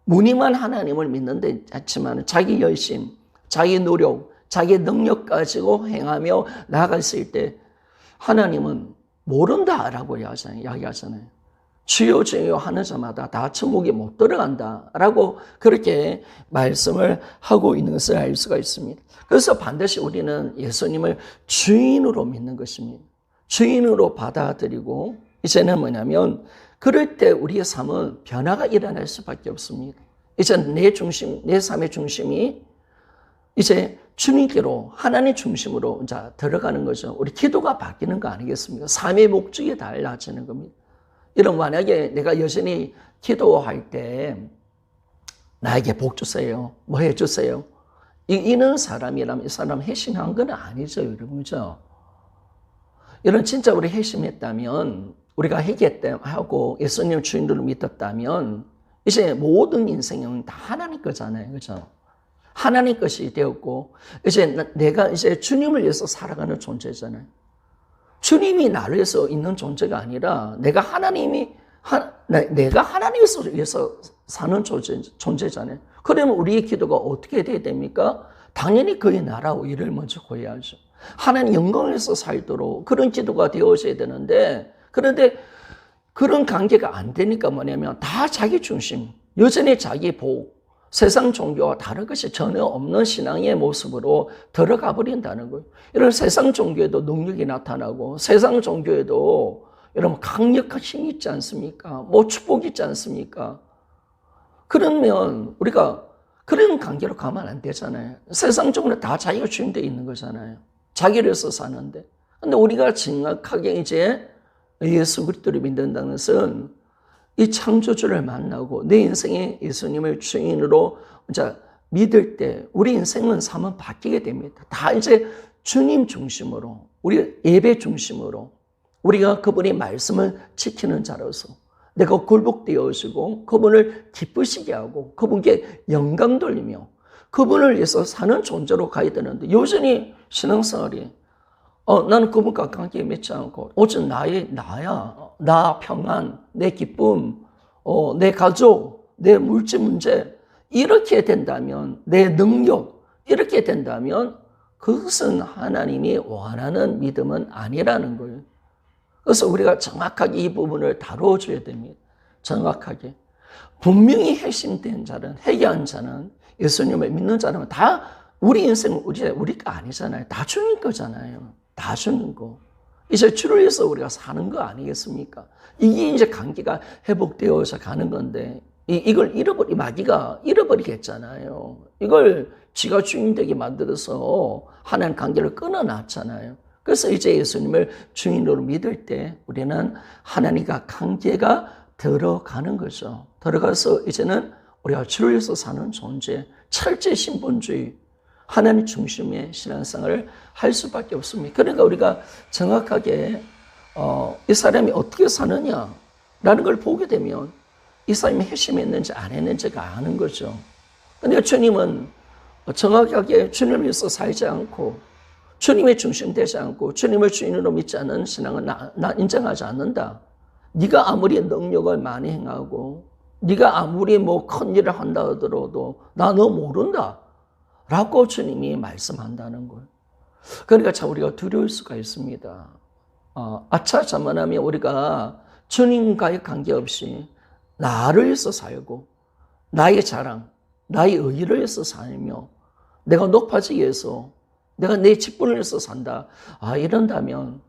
무늬만 하나님을 믿는데 했지만 자기 열심, 자기 노력, 자기 능력 가지고 행하며 나아갔을 때 하나님은 모른다라고 이야기하잖아요. 주여 주여 하는 자마다 다 천국에 못 들어간다라고 그렇게 말씀을 하고 있는 것을 알 수가 있습니다. 그래서 반드시 우리는 예수님을 주인으로 믿는 것입니다. 주인으로 받아들이고 이제는 뭐냐면 그럴 때 우리의 삶은 변화가 일어날 수밖에 없습니다. 이제 내 삶의 중심이 이제 주님께로 하나님 중심으로 이제 들어가는 거죠. 우리 기도가 바뀌는 거 아니겠습니까? 삶의 목적이 달라지는 겁니다. 이런 만약에 내가 여전히 기도할 때 나에게 복 주세요. 뭐 해주세요. 이런 사람이라면 이 사람 회심한 건 아니죠, 여러분죠. 이런 진짜 우리 회심했다면 우리가 회개하고 예수님 주인으로 믿었다면 이제 모든 인생은 다 하나님 거잖아요, 그렇죠? 하나님 것이 되었고 이제 내가 이제 주님을 위해서 살아가는 존재잖아요. 주님이 나를 위해서 있는 존재가 아니라 내가 하나님을 위해서 사는 존재잖아요. 그러면 우리의 기도가 어떻게 돼야 됩니까? 당연히 그의 나라와 의를 먼저 구해야죠. 하나님 영광을 위해서 살도록 그런 기도가 되어져야 되는데 그런데 그런 관계가 안 되니까 뭐냐면 다 자기 중심, 여전히 자기 복, 세상 종교와 다른 것이 전혀 없는 신앙의 모습으로 들어가 버린다는 거예요. 이런 세상 종교에도 능력이 나타나고 세상 종교에도 여러분 강력한 힘이 있지 않습니까? 뭐 축복이 있지 않습니까? 그러면 우리가 그런 관계로 가면 안 되잖아요. 세상 종교는 다 자기가 주인되어 있는 거잖아요. 자기를 위해서 사는데. 근데 우리가 정확하게 이제 예수 그리스도를 믿는다는 것은 이 창조주를 만나고 내 인생에 예수님을 주인으로 이제 믿을 때 우리 인생은 삶은 바뀌게 됩니다. 다 이제 주님 중심으로, 우리 예배 중심으로 우리가 그분의 말씀을 지키는 자로서 내가 굴복되어지고 그분을 기쁘시게 하고 그분께 영광 돌리며 그분을 위해서 사는 존재로 가야 되는데 여전히 신앙생활이 나는 그분과 관계 맺지 않고 오직 나야, 나 평안, 내 기쁨, 내 가족, 내 물질 문제 이렇게 된다면 내 능력 이렇게 된다면 그것은 하나님이 원하는 믿음은 아니라는 거예요. 그래서 우리가 정확하게 이 부분을 다뤄줘야 됩니다. 정확하게. 분명히 핵심된 자는 회개한 자는 예수님을 믿는 자는 다 우리 인생은 우리가 아니잖아요. 다 주님 거잖아요. 다 주는 거. 이제 주를 위해서 우리가 사는 거 아니겠습니까? 이게 이제 관계가 회복되어서 가는 건데, 이걸 마귀가 잃어버리겠잖아요. 이걸 지가 주인 되게 만들어서 하나님 관계를 끊어놨잖아요. 그래서 이제 예수님을 주인으로 믿을 때 우리는 하나님과 관계가 들어가는 거죠. 들어가서 이제는 우리가 주를 위해서 사는 존재, 철제 신분주의, 하나님 중심의 신앙생활을 할 수밖에 없습니다. 그러니까 우리가 정확하게 이 사람이 어떻게 사느냐라는 걸 보게 되면 이 사람이 회심했는지 안 했는지가 아는 거죠. 그런데 주님은 정확하게 주님을 위해서 살지 않고 주님의 중심 되지 않고 주님을 주인으로 믿지 않는 신앙은 나 인정하지 않는다. 네가 아무리 능력을 많이 행하고 네가 아무리 뭐 큰 일을 한다 하더라도 나 너 모른다. 라고 주님이 말씀한다는 거예요. 그러니까 참 우리가 두려울 수가 있습니다. 자만하면 우리가 주님과의 관계없이 나를 위해서 살고 나의 자랑, 나의 의의를 위해서 살며 내가 높아지기 위해서 내가 내 직분을 위해서 산다. 이런다면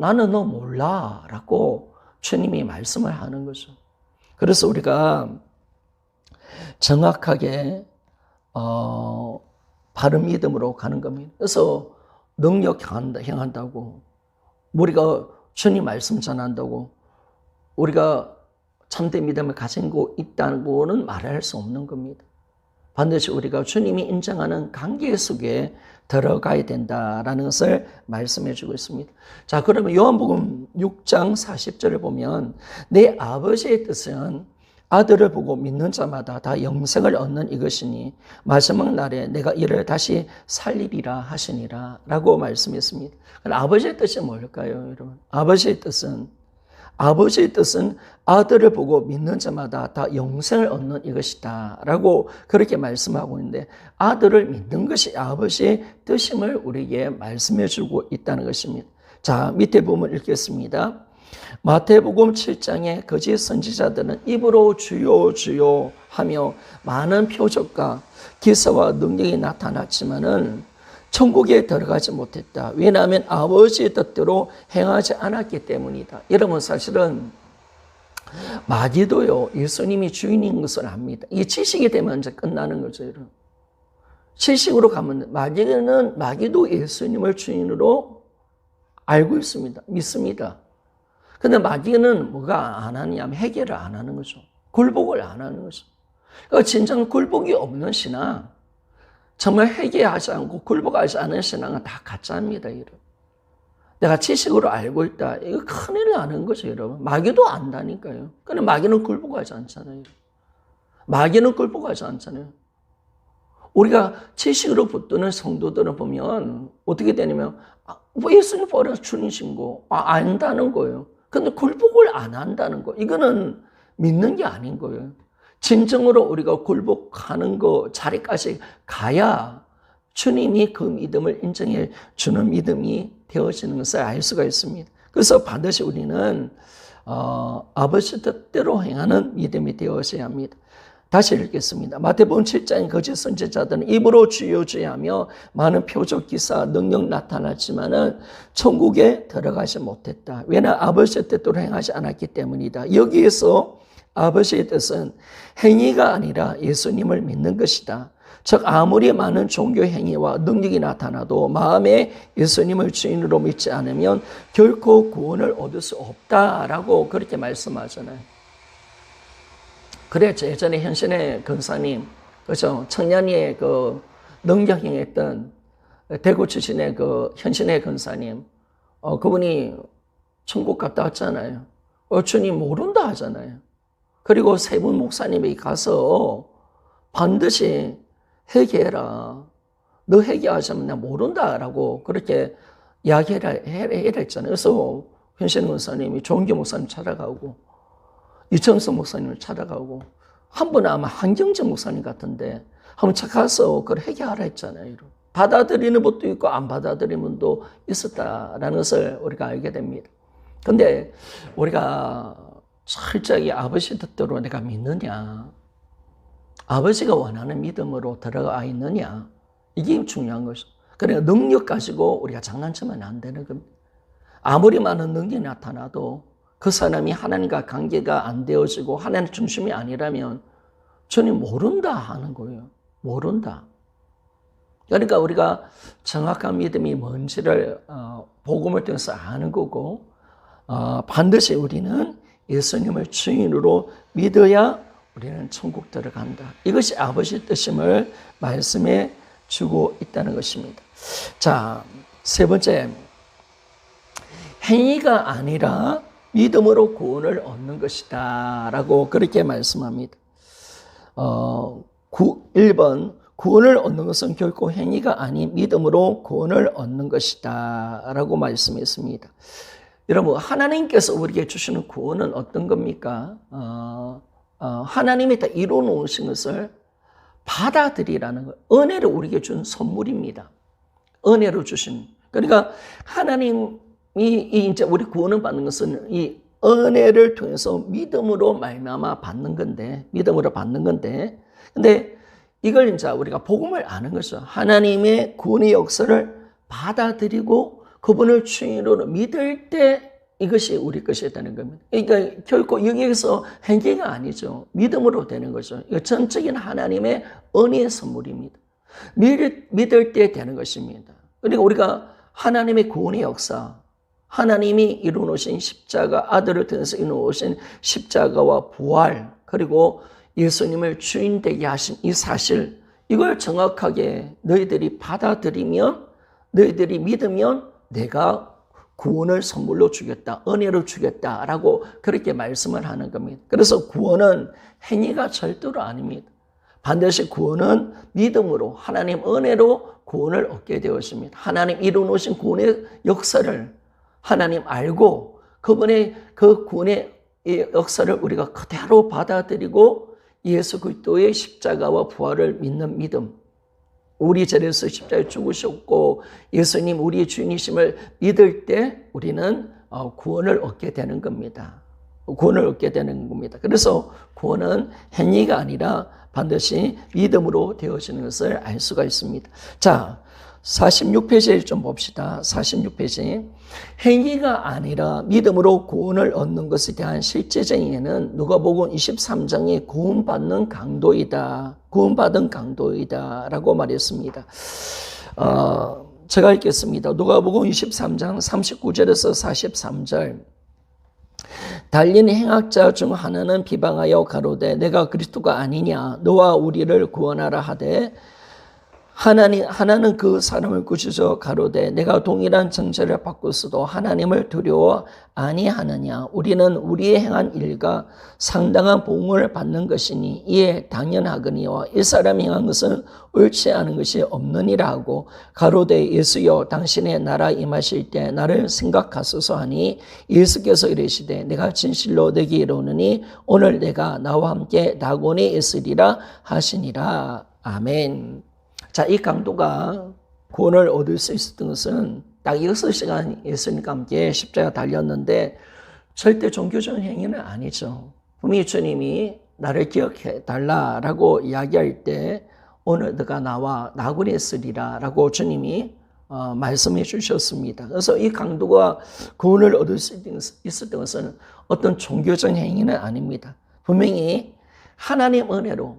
나는 너 몰라 라고 주님이 말씀을 하는 거죠. 그래서 우리가 정확하게 바른 믿음으로 가는 겁니다. 그래서 능력 행한다고 우리가 주님 말씀 전한다고 우리가 참된 믿음을 가진 거 있다고는 말할 수 없는 겁니다. 반드시 우리가 주님이 인정하는 관계 속에 들어가야 된다라는 것을 말씀해 주고 있습니다. 자, 그러면 요한복음 6장 40절을 보면 내 아버지의 뜻은 아들을 보고 믿는 자마다 다 영생을 얻는 이것이니 마지막 날에 내가 이를 다시 살리리라 하시니라 라고 말씀했습니다. 아버지의 뜻이 뭘까요, 여러분? 아버지의 뜻은 아들을 보고 믿는 자마다 다 영생을 얻는 이것이다 라고 그렇게 말씀하고 있는데 아들을 믿는 것이 아버지의 뜻임을 우리에게 말씀해 주고 있다는 것입니다. 자, 밑에 보면 읽겠습니다. 마태복음 7장에 거짓 선지자들은 입으로 주여 주여 하며 많은 표적과 기사와 능력이 나타났지만은 천국에 들어가지 못했다. 왜냐하면 아버지의 뜻대로 행하지 않았기 때문이다. 여러분, 사실은 마귀도요, 예수님이 주인인 것을 압니다. 이 지식이 되면 이제 끝나는 거죠, 여러분. 지식으로 가면 마귀도 예수님을 주인으로 알고 있습니다. 믿습니다. 근데 마귀는 뭐가 안 하냐면 해결을 안 하는 거죠. 굴복을 안 하는 거죠. 그러니까 진정 굴복이 없는 신앙, 정말 회개하지 않고 굴복하지 않은 신앙은 다 가짜입니다, 여러분. 내가 지식으로 알고 있다. 이거 큰일 나는 거죠, 여러분. 마귀도 안다니까요. 근데 마귀는 굴복하지 않잖아요. 마귀는 굴복하지 않잖아요. 우리가 지식으로 붙드는 성도들을 보면 어떻게 되냐면 예수님 버려서 주님이고 안다는 거예요. 근데 굴복을 안 한다는 거. 이거는 믿는 게 아닌 거예요. 진정으로 우리가 굴복하는 거 자리까지 가야 주님이 그 믿음을 인정해 주는 믿음이 되어지는 것을 알 수가 있습니다. 그래서 반드시 우리는 아버지 뜻대로 행하는 믿음이 되어져야 합니다. 다시 읽겠습니다. 마태복음 7장의 거짓 선지자들은 입으로 주여 주여 하며 많은 표적 기사 능력 나타났지만은 천국에 들어가지 못했다. 왜냐 아버지의 뜻대로 행하지 않았기 때문이다. 여기에서 아버지의 뜻은 행위가 아니라 예수님을 믿는 것이다. 즉 아무리 많은 종교 행위와 능력이 나타나도 마음에 예수님을 주인으로 믿지 않으면 결코 구원을 얻을 수 없다라고 그렇게 말씀하잖아요. 그랬죠. 예전에 현신의 권사님, 그죠? 청년이의 그 능력 행했던 대구 출신의 그 현신의 권사님, 그분이 천국 갔다 왔잖아요. 주님 모른다 하잖아요. 그리고 세 분 목사님이 가서 반드시 회개해라. 너 회개하자면 나 모른다라고 그렇게 이야기를 했잖아요. 그래서 현신 권사님이 조은기 목사님 찾아가고 이청수 목사님을 찾아가고 한 분은 아마 한경재 목사님 같은데 한번 가서 그걸 회개하라 했잖아요. 받아들이는 분도 있고 안 받아들이는 분도 있었다라는 것을 우리가 알게 됩니다. 근데 우리가 철저히 아버지 뜻대로 내가 믿느냐, 아버지가 원하는 믿음으로 들어가 있느냐, 이게 중요한 것이죠. 그러니까 능력 가지고 우리가 장난치면 안 되는 겁니다. 아무리 많은 능력이 나타나도 그 사람이 하나님과 관계가 안 되어지고 하나님 중심이 아니라면 주님 모른다 하는 거예요. 모른다. 그러니까 우리가 정확한 믿음이 뭔지를 복음을 통해서 아는 거고 반드시 우리는 예수님을 주인으로 믿어야 우리는 천국 들어간다. 이것이 아버지 뜻임을 말씀해 주고 있다는 것입니다. 자, 세 번째, 행위가 아니라 믿음으로 구원을 얻는 것이다 라고 그렇게 말씀합니다. 1번 구원을 얻는 것은 결코 행위가 아닌 믿음으로 구원을 얻는 것이다 라고 말씀했습니다. 여러분, 하나님께서 우리에게 주시는 구원은 어떤 겁니까? 하나님이 다 이루어 놓으신 것을 받아들이라는 것. 은혜를 우리에게 준 선물입니다. 은혜로 주신. 그러니까 하나님이 이제 우리 구원을 받는 것은 이 은혜를 통해서 믿음으로 말미암아 받는 건데, 믿음으로 받는 건데, 근데 이걸 이제 우리가 복음을 아는 거죠. 하나님의 구원의 역사를 받아들이고 그분을 주인으로 믿을 때 이것이 우리 것이 되는 겁니다. 그러니까 결코 여기에서 행위가 아니죠. 믿음으로 되는 거죠. 이거 전적인 하나님의 은혜의 선물입니다. 믿을 때 되는 것입니다. 그러니까 우리가 하나님의 구원의 역사, 하나님이 이루어놓으신 십자가, 아들을 통해서 이루어놓으신 십자가와 부활, 그리고 예수님을 주인 되게 하신 이 사실, 이걸 정확하게 너희들이 받아들이면, 너희들이 믿으면 내가 구원을 선물로 주겠다, 은혜로 주겠다라고 그렇게 말씀을 하는 겁니다. 그래서 구원은 행위가 절대로 아닙니다. 반드시 구원은 믿음으로, 하나님 은혜로 구원을 얻게 되었습니다. 하나님 이루어놓으신 구원의 역사를 하나님 알고 그분의 그 구원의 역사를 우리가 그대로 받아들이고 예수 그리스도의 십자가와 부활을 믿는 믿음, 우리 죄에서 십자가에 죽으셨고 예수님 우리의 주님이심을 믿을 때 우리는 구원을 얻게 되는 겁니다. 구원을 얻게 되는 겁니다. 그래서 구원은 행위가 아니라 반드시 믿음으로 되어지는 것을 알 수가 있습니다. 자, 46페이지를 좀 봅시다. 46페이지. 행위가 아니라 믿음으로 구원을 얻는 것에 대한 실제적인 예는 누가복음 23장의 구원받는 강도이다. 구원받은 강도이다. 라고 말했습니다. 제가 읽겠습니다. 누가복음 23장 39절에서 43절. 달린 행악자 중 하나는 비방하여 가로되 내가 그리스도가 아니냐 너와 우리를 구원하라 하되 하나는 그 사람을 꾸짖어 가로되 내가 동일한 정죄를 받고서도 하나님을 두려워 아니하느냐 우리는 우리의 행한 일과 상당한 보응을 받는 것이니 이에 당연하거니와 이 사람이 행한 것은 옳지 않은 것이 없느니라 하고 가로되 예수여 당신의 나라 임하실 때 나를 생각하소서 하니 예수께서 이르시되 내가 진실로 내게 이르노니 오늘 내가 나와 함께 낙원에 있으리라 하시니라. 아멘. 자, 이 강도가 구원을 얻을 수 있었던 것은 딱 6시간 예수님과 함께 십자가 달렸는데 절대 종교적인 행위는 아니죠. 분명히 주님이 나를 기억해 달라라고 이야기할 때 오늘 너가 나와 낙원에 있으리라 라고 주님이 말씀해 주셨습니다. 그래서 이 강도가 구원을 얻을 수 있었던 것은 어떤 종교적인 행위는 아닙니다. 분명히 하나님 은혜로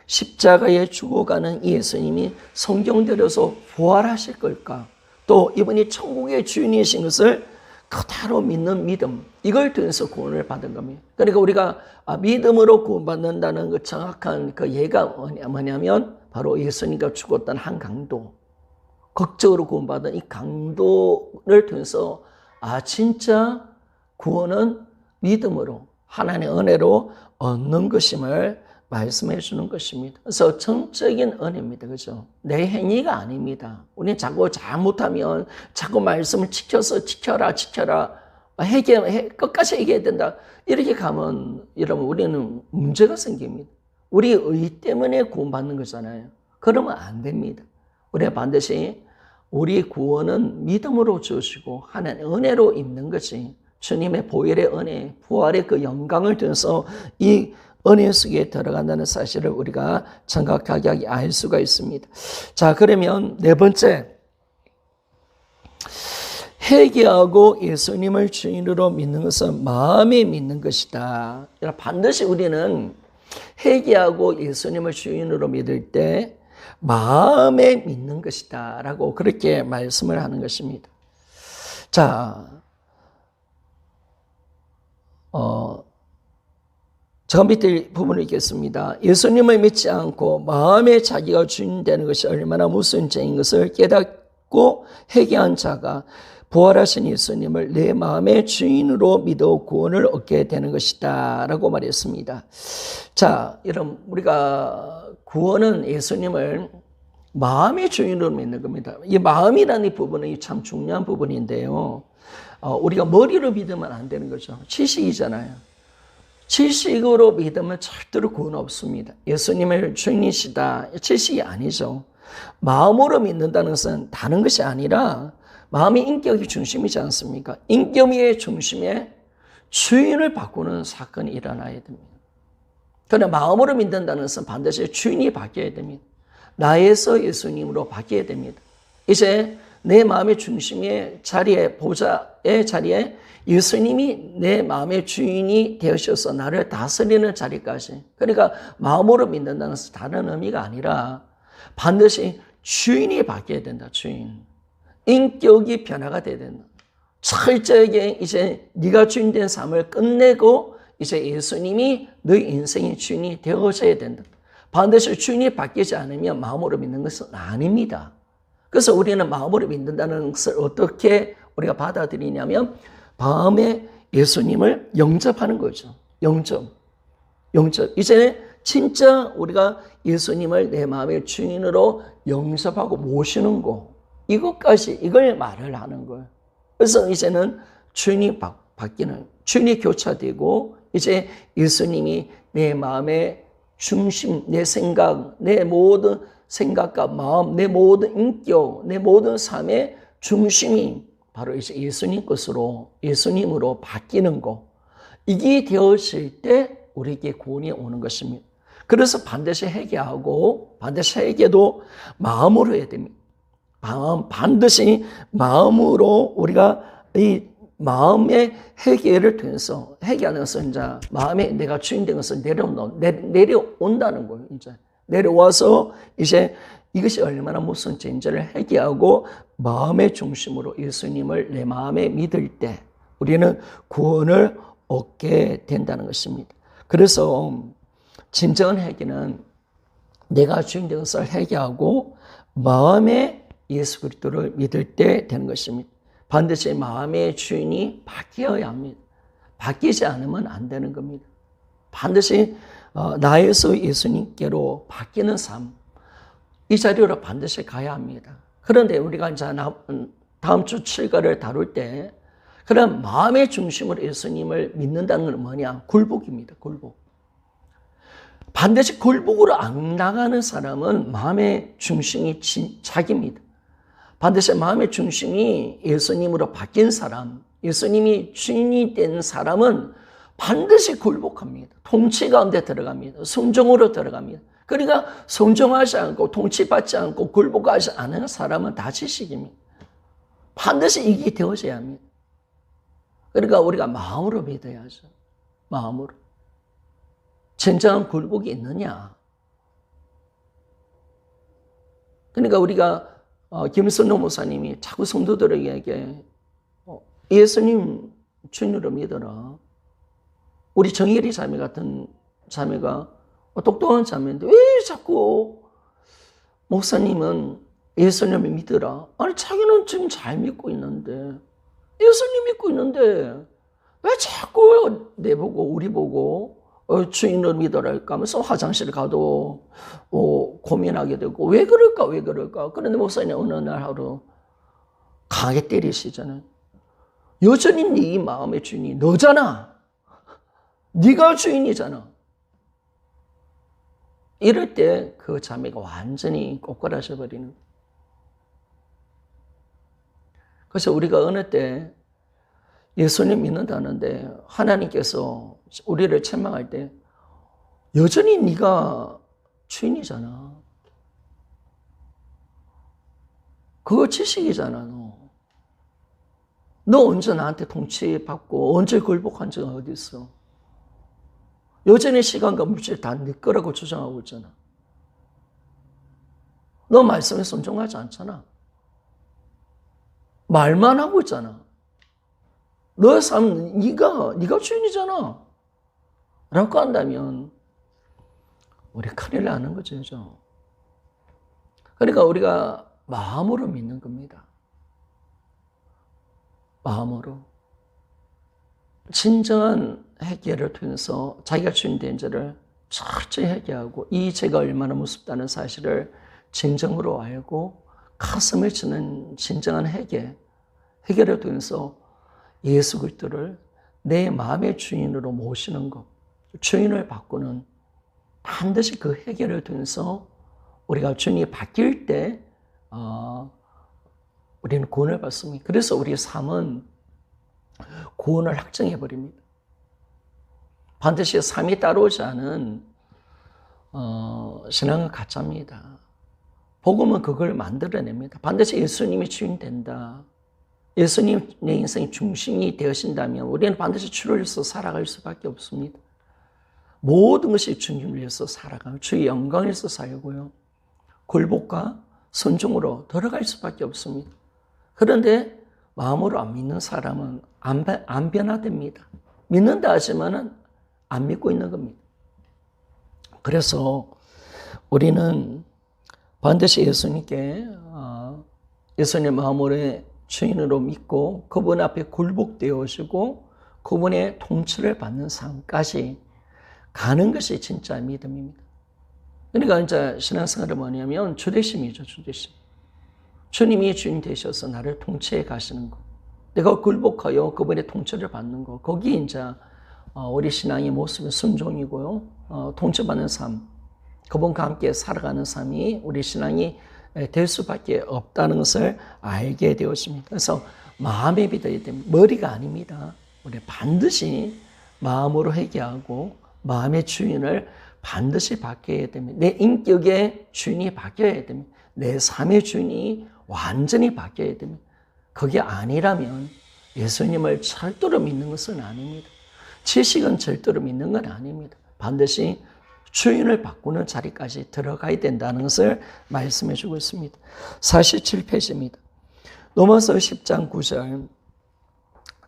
십자가에 죽어가는 이 예수님이 성경대로서 부활하실 걸까? 또 이분이 천국의 주인이신 것을 그대로 믿는 믿음, 이걸 통해서 구원을 받은 겁니다. 그러니까 우리가 믿음으로 구원받는다는 그 정확한 그 예가 뭐냐면 바로 예수님과 죽었던 한 강도, 극적으로 구원받은 이 강도를 통해서 진짜 구원은 믿음으로 하나님의 은혜로 얻는 것임을 말씀해 주는 것입니다. 그래서 정적인 은혜입니다. 그죠? 내 행위가 아닙니다. 우리는 자꾸 잘못하면 자꾸 말씀을 지켜라. 끝까지 얘기해야 된다. 이렇게 가면 여러분 우리는 문제가 생깁니다. 우리 의 때문에 구원받는 거잖아요. 그러면 안 됩니다. 우리가 반드시 우리 구원은 믿음으로 주시고 하나님의 은혜로 입는 것이 주님의 보혈의 은혜, 부활의 그 영광을 통해서 이 은혜 속에 들어간다는 사실을 우리가 정확하게 알 수가 있습니다. 자, 그러면 네 번째, 회개하고 예수님을 주인으로 믿는 것은 마음에 믿는 것이다. 반드시 우리는 회개하고 예수님을 주인으로 믿을 때 마음에 믿는 것이다 라고 그렇게 말씀을 하는 것입니다. 자, 저 밑에 부분을 읽겠습니다. 예수님을 믿지 않고 마음에 자기가 주인 되는 것이 얼마나 무슨 죄인 것을 깨닫고 회개한 자가 부활하신 예수님을 내 마음의 주인으로 믿어 구원을 얻게 되는 것이다 라고 말했습니다. 자, 여러분 우리가 구원은 예수님을 마음의 주인으로 믿는 겁니다. 이 마음이라는 이 부분은 참 중요한 부분인데요. 우리가 머리로 믿으면 안 되는 거죠. 지식이잖아요. 지식으로 믿으면 절대로 구원 없습니다. 예수님을 주인이시다. 지식이 아니죠. 마음으로 믿는다는 것은 다른 것이 아니라 마음이 인격이 중심이지 않습니까? 인격의 중심에 주인을 바꾸는 사건이 일어나야 됩니다. 그러나 마음으로 믿는다는 것은 반드시 주인이 바뀌어야 됩니다. 나에서 예수님으로 바뀌어야 됩니다. 이제 내 마음의 중심의 자리에, 보좌의 자리에 예수님이 내 마음의 주인이 되셔서 나를 다스리는 자리까지. 그러니까 마음으로 믿는다는 것은 다른 의미가 아니라 반드시 주인이 바뀌어야 된다. 주인. 인격이 변화가 돼야 된다. 철저하게 이제 네가 주인 된 삶을 끝내고 이제 예수님이 너의 인생의 주인이 되어져야 된다. 반드시 주인이 바뀌지 않으면 마음으로 믿는 것은 아닙니다. 그래서 우리는 마음으로 믿는다는 것을 어떻게 우리가 받아들이냐면 마음에 예수님을 영접하는 거죠. 영접. 이제 진짜 우리가 예수님을 내 마음의 주인으로 영접하고 모시는 거. 이걸 말을 하는 거예요. 그래서 이제는 주인이 바뀌는, 주인이 교차되고 이제 예수님이 내 마음의 중심, 내 생각, 내 모든 생각과 마음, 내 모든 인격, 내 모든 삶의 중심이 바로 이제 예수님 것으로, 예수님으로 바뀌는 것. 이게 되었을 때 우리에게 구원이 오는 것입니다. 그래서 반드시 회개하고, 반드시 회개도 마음으로 해야 됩니다. 반드시 마음으로 우리가 이 마음의 회개를 통해서, 회개하면서 이제 마음에 내가 주인 된 것을 내려온다는 거예요. 이제 내려와서 이제 이것이 얼마나 무슨 죄인지를 회개하고 마음의 중심으로 예수님을 내 마음에 믿을 때 우리는 구원을 얻게 된다는 것입니다. 그래서 진정한 회개는 내가 주인 된 것을 회개하고 마음에 예수 그리스도를 믿을 때 되는 것입니다. 반드시 마음의 주인이 바뀌어야 합니다. 바뀌지 않으면 안 되는 겁니다. 반드시 나에서 예수님께로 바뀌는 삶, 이 자리로 반드시 가야 합니다. 그런데 우리가 이제 다음 주 7가를 다룰 때 그런 마음의 중심으로 예수님을 믿는다는 건 뭐냐? 굴복입니다. 굴복. 반드시 굴복으로 안 나가는 사람은 마음의 중심이 자기입니다. 반드시 마음의 중심이 예수님으로 바뀐 사람, 예수님이 주인이 된 사람은 반드시 굴복합니다. 통치 가운데 들어갑니다. 순종으로 들어갑니다. 그러니까 순종하지 않고 통치받지 않고 굴복하지 않은 사람은 다 지식입니다. 반드시 이게 되어져야 합니다. 그러니까 우리가 마음으로 믿어야죠. 마음으로. 진정한 굴복이 있느냐. 그러니까 우리가 김선호 목사님이 자꾸 성도들에게 예수님 주님으로 믿어라. 우리 정일이 자매 같은 자매가 똑똑한 자매인데 왜 자꾸 목사님은 예수님을 믿으라. 아니 자기는 지금 잘 믿고 있는데 예수님 믿고 있는데 왜 자꾸 내보고 우리 보고 주인을 믿어라 할까 하면서 화장실 가도 고민하게 되고 왜 그럴까. 그런데 목사님 어느 날 하루 강하게 때리시잖아요. 여전히 네 마음의 주인이 너잖아. 네가 주인이잖아. 이럴 때 그 자매가 완전히 꼬꾸라져 버리는 거예요. 그래서 우리가 어느 때 예수님 믿는다는데 하나님께서 우리를 책망할 때 여전히 네가 주인이잖아. 그거 지식이잖아. 너 언제 나한테 통치받고 언제 굴복한 적은 어디 있어? 여전히 시간과 물질 다 네 거라고 주장하고 있잖아. 너 말씀에 순종하지 않잖아. 말만 하고 있잖아. 너의 삶, 네가 주인이잖아. 라고 한다면 우리 큰일 나는 거죠. 그러니까 우리가 마음으로 믿는 겁니다. 마음으로. 진정한 회개를 통해서 자기가 주인 된 죄를 철저히 회개하고 이 죄가 얼마나 무섭다는 사실을 진정으로 알고 가슴을 치는 진정한 회개를 통해서 예수 그리스도를 내 마음의 주인으로 모시는 것, 주인을 바꾸는 반드시 그 회개를 통해서 우리가 주인이 바뀔 때 우리는 구원을 받습니다. 그래서 우리의 삶은 구원을 확정해버립니다. 반드시 삶이 따라오지 않은 신앙은 가짜입니다. 복음은 그걸 만들어냅니다. 반드시 예수님이 주인 된다. 예수님 내 인생의 중심이 되신다면 우리는 반드시 주를 위해서 살아갈 수밖에 없습니다. 모든 것이 주님을 위해서 살아가고 주의 영광을 위해서 살고요. 굴복과 순종으로 들어갈 수밖에 없습니다. 그런데 마음으로 안 믿는 사람은 안 변화됩니다. 믿는다 하지만은 안 믿고 있는 겁니다. 그래서 우리는 반드시 예수님께 예수님 마음으로 주인으로 믿고 그분 앞에 굴복되어지고 그분의 통치를 받는 삶까지 가는 것이 진짜 믿음입니다. 그러니까 이제 신앙생활은 뭐냐면 주대심이죠. 주대심. 주님이 주인 되셔서 나를 통치해 가시는 것. 내가 굴복하여 그분의 통치를 받는 것. 거기 이제 우리 신앙의 모습은 순종이고요. 통치받는 삶, 그분과 함께 살아가는 삶이 우리 신앙이 될 수밖에 없다는 것을 알게 되었습니다. 그래서 마음에 믿어야 됩니다. 머리가 아닙니다. 우리 반드시 마음으로 회개하고 마음의 주인을 반드시 바뀌어야 됩니다. 내 인격의 주인이 바뀌어야 됩니다. 내 삶의 주인이 완전히 바뀌어야 됩니다. 그게 아니라면 예수님을 절대로 믿는 것은 아닙니다. 지식은 절대로 믿는 건 아닙니다. 반드시 주인을 바꾸는 자리까지 들어가야 된다는 것을 말씀해 주고 있습니다. 47페이지입니다. 로마서 10장 9절.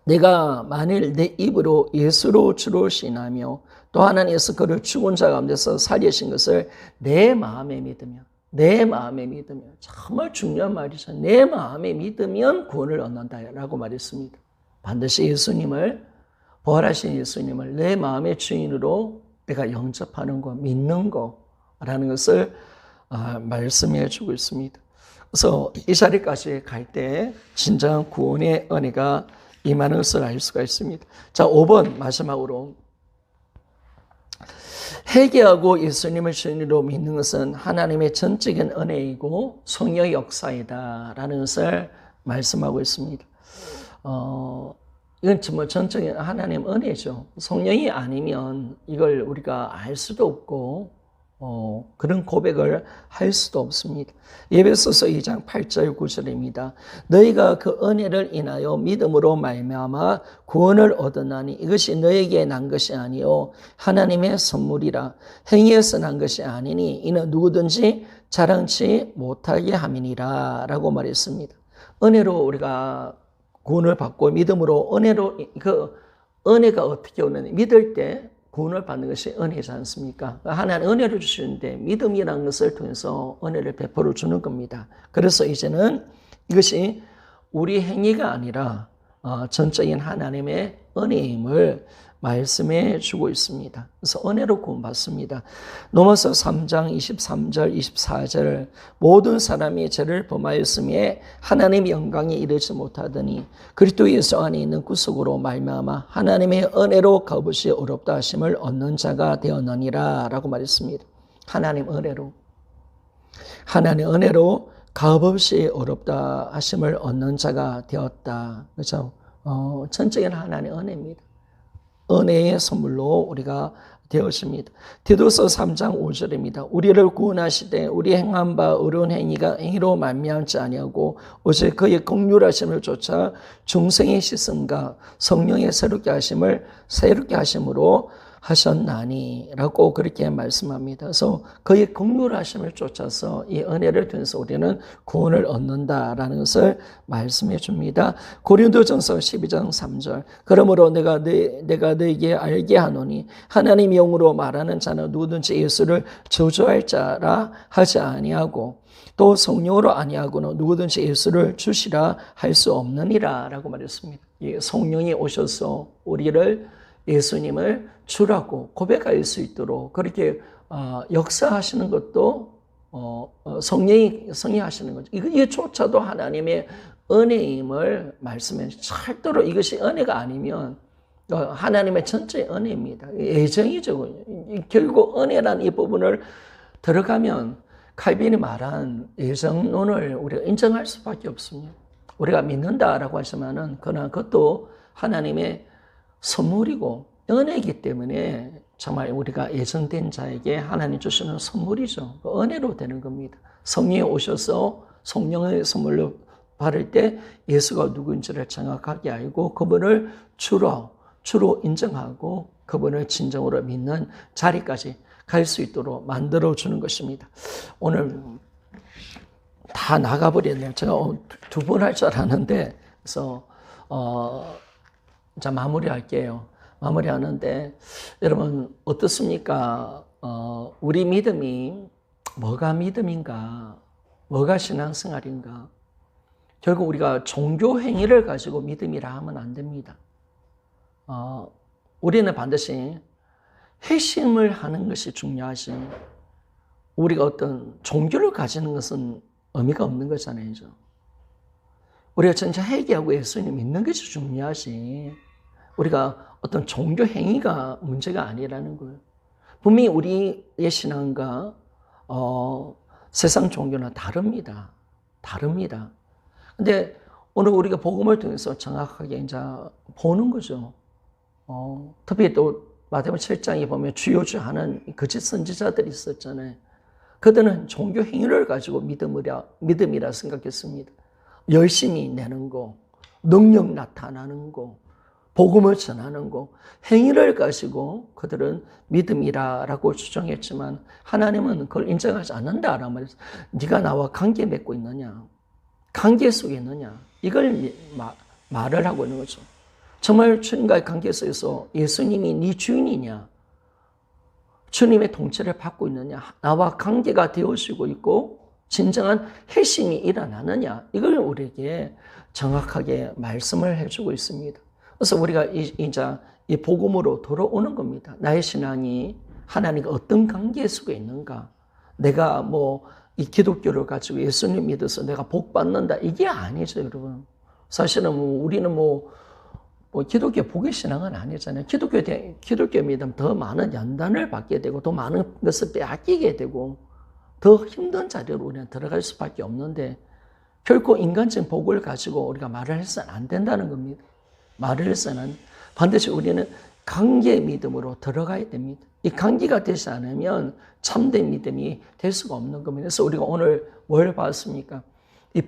내가 만일 내 입으로 예수로 주로 시인하며 또 하나님께서 그를 죽은 자 가운데서 살리신 것을 내 마음에 믿으면, 내 마음에 믿으면, 정말 중요한 말이죠. 내 마음에 믿으면 구원을 얻는다라고 말했습니다. 반드시 예수님을, 부활하신 예수님을 내 마음의 주인으로 내가 영접하는 거, 믿는 거라는 것을 말씀해 주고 있습니다. 그래서 이 자리까지 갈 때 진정한 구원의 은혜가 임하는 것을 알 수가 있습니다. 자, 5번 마지막으로. 회개하고 예수님을 주인으로 믿는 것은 하나님의 전적인 은혜이고 성령의 역사이다라는 것을 말씀하고 있습니다. 이건 정말 전적인 하나님 은혜죠. 성령이 아니면 이걸 우리가 알 수도 없고 그런 고백을 할 수도 없습니다. 에베소서 2장 8절 9절입니다. 너희가 그 은혜를 인하여 믿음으로 말미암아 구원을 얻었나니 이것이 너에게 난 것이 아니요 하나님의 선물이라. 행위에서 난 것이 아니니 이는 누구든지 자랑치 못하게 함이니라 라고 말했습니다. 은혜로 우리가 구원을 받고 믿음으로 은혜로, 그 은혜가 어떻게 오느냐, 믿을 때 구원을 받는 것이 은혜지 않습니까? 하나님 은혜를 주시는데 믿음이라는 것을 통해서 은혜를 베풀어 주는 겁니다. 그래서 이제는 이것이 우리 행위가 아니라 전적인 하나님의 은혜임을 말씀해 주고 있습니다. 그래서 은혜로 구원받습니다. 로마서 3장 23절 24절 모든 사람이 죄를 범하였음에 하나님의 영광에 이르지 못하더니 그리스도 예수 안에 있는 구속으로 말미암아 하나님의 은혜로 값없이 어렵다 하심을 얻는 자가 되었느니라 라고 말했습니다. 하나님 은혜로 값없이 어렵다 하심을 얻는 자가 되었다. 그렇죠? 전적인 하나님의 은혜입니다. 은혜의 선물로 우리가 되었습니다. 디도서 3장 5절입니다. 우리를 구원하시되 우리 행한 바 어려운 행위로 말미암지 아니하고 오직 그의 긍휼하심을 쫓아 중생의 씻음과 성령의 새롭게 하심으로 하셨나니 라고 그렇게 말씀합니다. 그래서 그의 긍휼하심을 쫓아서 이 은혜를 통해서 우리는 구원을 얻는다라는 것을 말씀해 줍니다. 고린도전서 12장 3절 그러므로 내가 너에게 알게 하노니 하나님의 영으로 말하는 자는 누구든지 예수를 저주할 자라 하지 아니하고 또 성령으로 아니하고는 누구든지 예수를 주시라 할 수 없느니라 라고 말했습니다. 성령이 오셔서 우리를 예수님을 주라고 고백할 수 있도록 그렇게 역사하시는 것도 성령이 하시는 거죠. 이게조차도 하나님의 은혜임을 말씀해 절대로 이것이 은혜가 아니면 하나님의 전체의 은혜입니다. 애정이죠. 결국 은혜란 이 부분을 들어가면 칼빈이 말한 애정론을 우리가 인정할 수밖에 없습니다. 우리가 믿는다라고 하시면은 그러나 그것도 하나님의 선물이고 은혜이기 때문에 정말 우리가 예정된 자에게 하나님 주시는 선물이죠. 은혜로 되는 겁니다. 성령이 오셔서 성령의 선물로 받을 때 예수가 누구인지를 정확하게 알고 그분을 주로 인정하고 그분을 진정으로 믿는 자리까지 갈 수 있도록 만들어주는 것입니다. 오늘 다 나가버렸네요. 제가 두 번 할 줄 알았는데 그래서 자, 마무리하는데, 여러분, 어떻습니까? 우리 믿음이 뭐가 믿음인가? 뭐가 신앙생활인가? 결국 우리가 종교 행위를 가지고 믿음이라 하면 안 됩니다. 우리는 반드시 회심을 하는 것이 중요하지. 우리가 어떤 종교를 가지는 것은 의미가 없는 거잖아요. 우리가 전체 회개하고 예수님 믿는 것이 중요하지. 우리가 어떤 종교 행위가 문제가 아니라는 거예요. 분명히 우리의 신앙과 세상 종교는 다릅니다. 다릅니다. 근데 오늘 우리가 복음을 통해서 정확하게 이제 보는 거죠. 특히 또 마태복음 7장에 보면 주요주하는 거짓 선지자들이 있었잖아요. 그들은 종교 행위를 가지고 믿음이라 생각했습니다. 열심히 내는 거, 능력 나타나는 거, 복음을 전하는 거, 행위를 가지고 그들은 믿음이라고 주장했지만 하나님은 그걸 인정하지 않는다라는 말이죠. 네가 나와 관계 맺고 있느냐, 관계 속에 있느냐, 이걸 말을 하고 있는 거죠. 정말 주님과의 관계 속에서 예수님이 네 주인이냐, 주님의 통치를 받고 있느냐, 나와 관계가 되어지고 있고 진정한 핵심이 일어나느냐, 이걸 우리에게 정확하게 말씀을 해주고 있습니다. 그래서 우리가 이제 이 복음으로 돌아오는 겁니다. 나의 신앙이 하나님과 어떤 관계 속에 있는가, 내가 이 기독교를 가지고 예수님 믿어서 내가 복 받는다, 이게 아니죠, 여러분. 사실은 우리는 기독교 복의 신앙은 아니잖아요. 기독교 믿으면 더 많은 연단을 받게 되고, 더 많은 것을 빼앗기게 되고, 더 힘든 자리로 우리는 들어갈 수밖에 없는데, 결코 인간적인 복을 가지고 우리가 말을 해서는 안 된다는 겁니다. 말을 해서는 반드시 우리는 관계 믿음으로 들어가야 됩니다. 이 관계가 되지 않으면 참된 믿음이 될 수가 없는 겁니다. 그래서 우리가 오늘 뭘 봤습니까? 이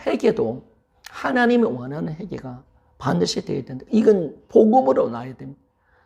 회개도 하나님이 원하는 회개가 반드시 되어야 된다. 이건 복음으로 나야 됩니다.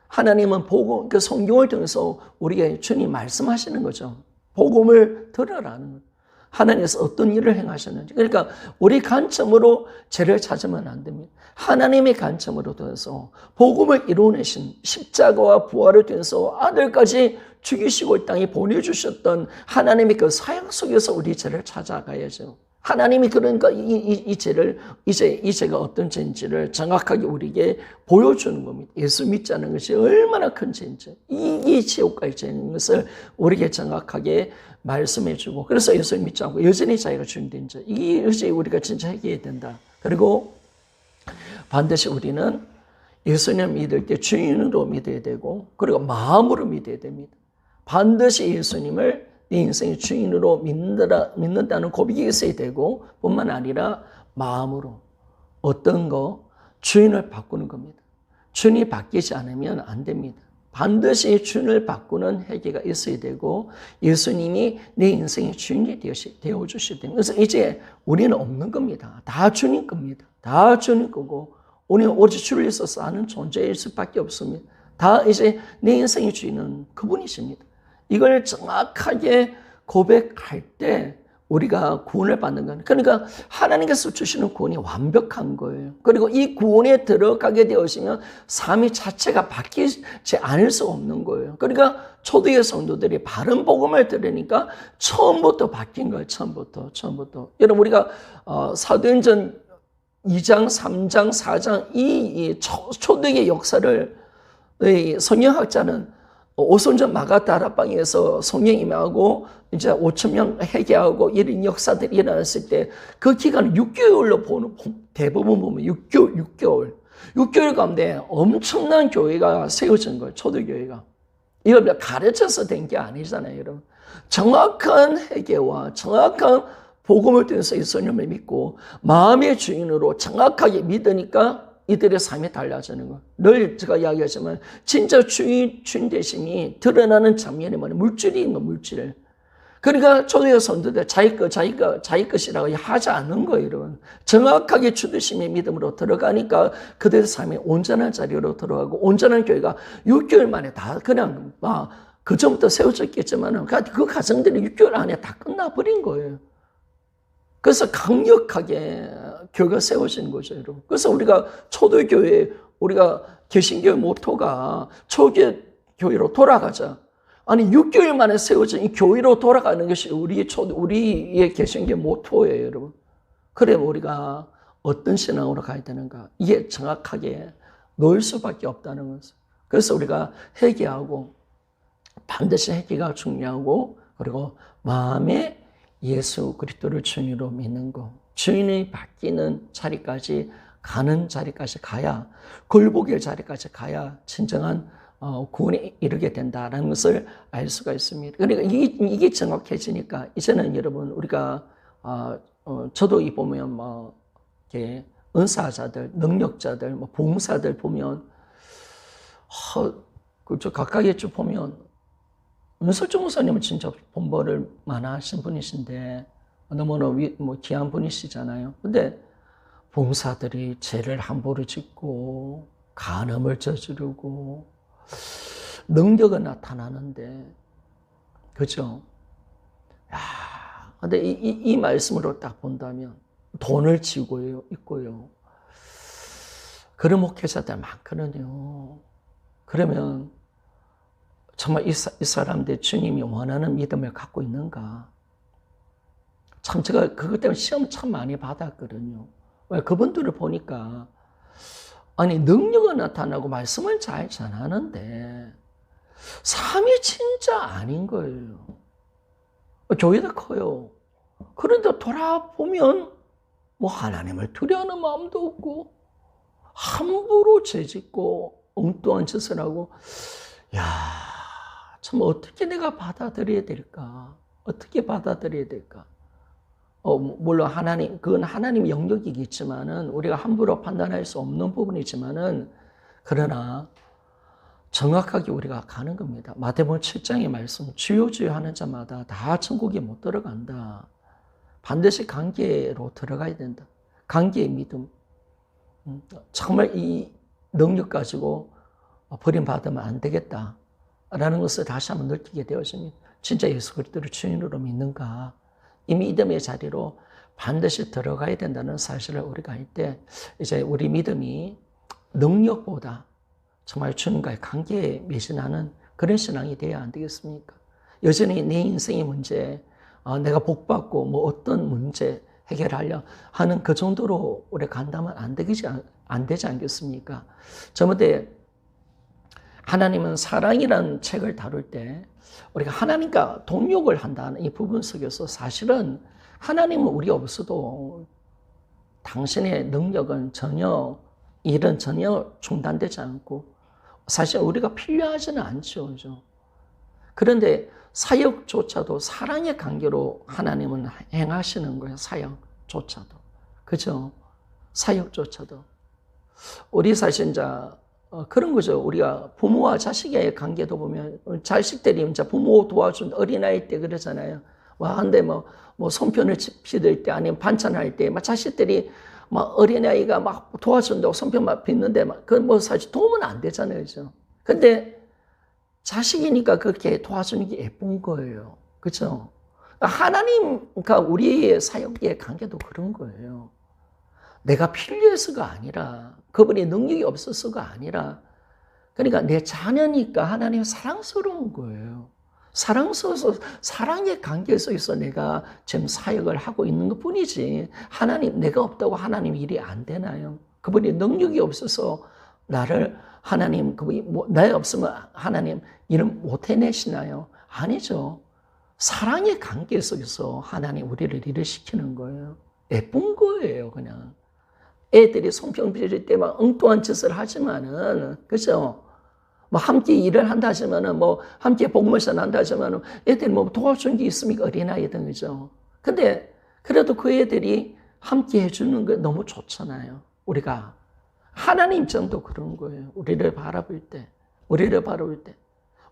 하나님은 복음, 그 성경을 통해서 우리에게 주님 말씀하시는 거죠. 복음을 들으라는 거예요. 하나님께서 어떤 일을 행하셨는지. 그러니까 우리 관점으로 죄를 찾으면 안 됩니다. 하나님의 관점으로 통해서 복음을 이루어내신 십자가와 부활을 통해서 아들까지 죽이시고 이 땅에 보내주셨던 하나님의 그 사역 속에서 우리 죄를 찾아가야죠. 하나님이 그러니까 이 죄가 어떤 죄인지를 정확하게 우리에게 보여주는 겁니다. 예수 믿지 않는 것이 얼마나 큰 죄인지, 이 지옥까지 죄인 것을 우리에게 정확하게 말씀해주고, 그래서 예수 믿지 않고 여전히 자기가 주인된 죄, 이것이 우리가 진짜 해결해야 된다. 그리고 반드시 우리는 예수님 믿을 때 주인으로 믿어야 되고, 그리고 마음으로 믿어야 됩니다. 반드시 예수님을 내 인생의 주인으로 믿는다는 고백이 있어야 되고, 뿐만 아니라 마음으로 어떤 주인을 바꾸는 겁니다. 주인이 바뀌지 않으면 안 됩니다. 반드시 주인을 바꾸는 회개가 있어야 되고, 예수님이 내 인생의 주인이 되어주셔야 됩니다. 그래서 이제 우리는 없는 겁니다. 다 주님 겁니다. 다 주님 거고, 우리는 오직 주를 위해서 사는 존재일 수밖에 없습니다. 다 이제 내 인생의 주인은 그분이십니다. 이걸 정확하게 고백할 때 우리가 구원을 받는 거예요. 그러니까 하나님께서 주시는 구원이 완벽한 거예요. 그리고 이 구원에 들어가게 되어지면 삶의 자체가 바뀌지 않을 수 없는 거예요. 그러니까 초대의 성도들이 바른 복음을 들으니까 처음부터 바뀐 거예요. 처음부터. 여러분, 우리가 사도행전 2장, 3장, 4장 이 초대의 역사를 성경학자는 오순절 마가다락방에서 성령 임하고 이제 5,000명 회개하고 이런 역사들이 일어났을 때 그 기간을 6개월로 대부분 보면 6개월 가운데 엄청난 교회가 세워진 거예요. 초대교회가. 이걸 가르쳐서 된 게 아니잖아요, 여러분. 정확한 회개와 정확한 복음을 통해서 예수님을 믿고 마음의 주인으로 정확하게 믿으니까 이들의 삶이 달라지는 거. 늘 제가 이야기하지만 진짜 주인 되심이 드러나는 장면이 뭐냐, 물질. 그러니까 초대의 성도들 자기 것이라고 하지 않는 거예요, 여러분. 정확하게 주 되심의 믿음으로 들어가니까 그들의 삶이 온전한 자리로 들어가고, 온전한 교회가 6개월 만에 다 그냥 그 전부터 세워졌겠지만 그 가정들이 6개월 안에 다 끝나버린 거예요. 그래서 강력하게 교회가 세워진 거죠, 여러분. 그래서 우리가 초대교회, 우리가 개신교회 모토가 초대교회로 돌아가자. 아니, 6개월 만에 세워진 이 교회로 돌아가는 것이 우리의 개신교회 모토예요, 여러분. 그래, 우리가 어떤 신앙으로 가야 되는가? 이게 정확하게 놓을 수밖에 없다는 거죠. 그래서 우리가 회개하고, 반드시 회개가 중요하고, 그리고 마음에 예수 그리스도를 주인으로 믿는 것, 주인이 바뀌는 자리까지 가는 자리까지 가야, 굴복의 자리까지 가야 진정한 구원에 이르게 된다는 것을 알 수가 있습니다. 그러니까 이게 정확해지니까 이제는 여러분 우리가 저도 이 보면 뭐 이렇게 은사자들, 능력자들, 뭐 봉사들 보면 그저 가까이에 쭉 보면 은설정 목사님은 진짜 본보를 많아 하신 분이신데 너무나 뭐 귀한 분이시잖아요. 근데 봉사들이 죄를 함부로 짓고 간음을 저지르고 능력은 나타나는데, 그죠? 야, 근데 이 말씀으로 딱 본다면 돈을 쥐고 있고요. 그런 목회자들 많거든요. 그러면 정말 이 사람들 주님이 원하는 믿음을 갖고 있는가? 참 제가 그것 때문에 시험 참 많이 받았거든요. 왜? 그분들을 보니까 아니 능력은 나타나고 말씀을 잘 전하는데 삶이 진짜 아닌 거예요. 교회도 커요. 그런데 돌아보면 뭐 하나님을 두려워하는 마음도 없고 함부로 죄짓고 엉뚱한 짓을 하고, 야, 참 어떻게 내가 받아들여야 될까? 어떻게 받아들여야 될까? 물론 그건 하나님 영역이겠지만은 우리가 함부로 판단할 수 없는 부분이지만은, 그러나 정확하게 우리가 가는 겁니다. 마태복음 7장의 말씀, 주여 주여 하는 자마다 다 천국에 못 들어간다. 반드시 관계로 들어가야 된다. 관계의 믿음. 정말 이 능력 가지고 버림받으면 안 되겠다라는 것을 다시 한번 느끼게 되었습니다. 진짜 예수 그리스도를 주인으로 믿는가? 이 믿음의 자리로 반드시 들어가야 된다는 사실을 우리가 알 때 이제 우리 믿음이 능력보다 정말 주님과의 관계에 매진하는 그런 신앙이 되어야 안 되겠습니까? 여전히 내 인생의 문제, 내가 복받고 뭐 어떤 문제 해결하려 하는 그 정도로 우리 간다면 안 되지 않겠습니까? 저번에 하나님은 사랑이라는 책을 다룰 때 우리가 하나님과 동역을 한다는 이 부분 속에서 사실은 하나님은 우리 없어도 당신의 능력은 일은 전혀 중단되지 않고 사실 우리가 필요하지는 않죠. 그죠? 그런데 사역조차도 사랑의 관계로 하나님은 행하시는 거예요. 사역조차도. 그죠? 사역조차도. 우리 사실 이제 그런 거죠. 우리가 부모와 자식의 관계도 보면 자식들이 이제 부모 도와준 어린아이 때 그러잖아요. 근데 뭐 손편을 빚을 때 아니면 반찬할 때 막 자식들이 막 어린아이가 막 도와준다고 손편 막 빚는데 그 사실 도움은 안 되잖아요. 그죠? 근데 자식이니까 그렇게 도와주는 게 예쁜 거예요. 그죠? 하나님과 우리의 사역의 관계도 그런 거예요. 내가 필요해서가 아니라, 그분이 능력이 없어서가 아니라, 그러니까 내 자녀니까 하나님 사랑스러운 거예요. 사랑스러워서 사랑의 관계 속에서 내가 지금 사역을 하고 있는 것 뿐이지, 하나님, 내가 없다고 하나님 일이 안 되나요? 그분이 능력이 없어서 하나님, 그분이 나 없으면 하나님 일을 못 해내시나요? 아니죠. 사랑의 관계 속에서 하나님 우리를 일을 시키는 거예요. 예쁜 거예요, 그냥. 애들이 손평 빌릴 때 막 엉뚱한 짓을 하지만은, 그죠? 함께 일을 한다 하지만은, 함께 복무선 한다 하지만은, 애들이 도와준 게 있습니까? 어린아이든, 그죠? 근데, 그래도 그 애들이 함께 해주는 게 너무 좋잖아요. 우리가. 하나님 정도 그런 거예요. 우리를 바라볼 때.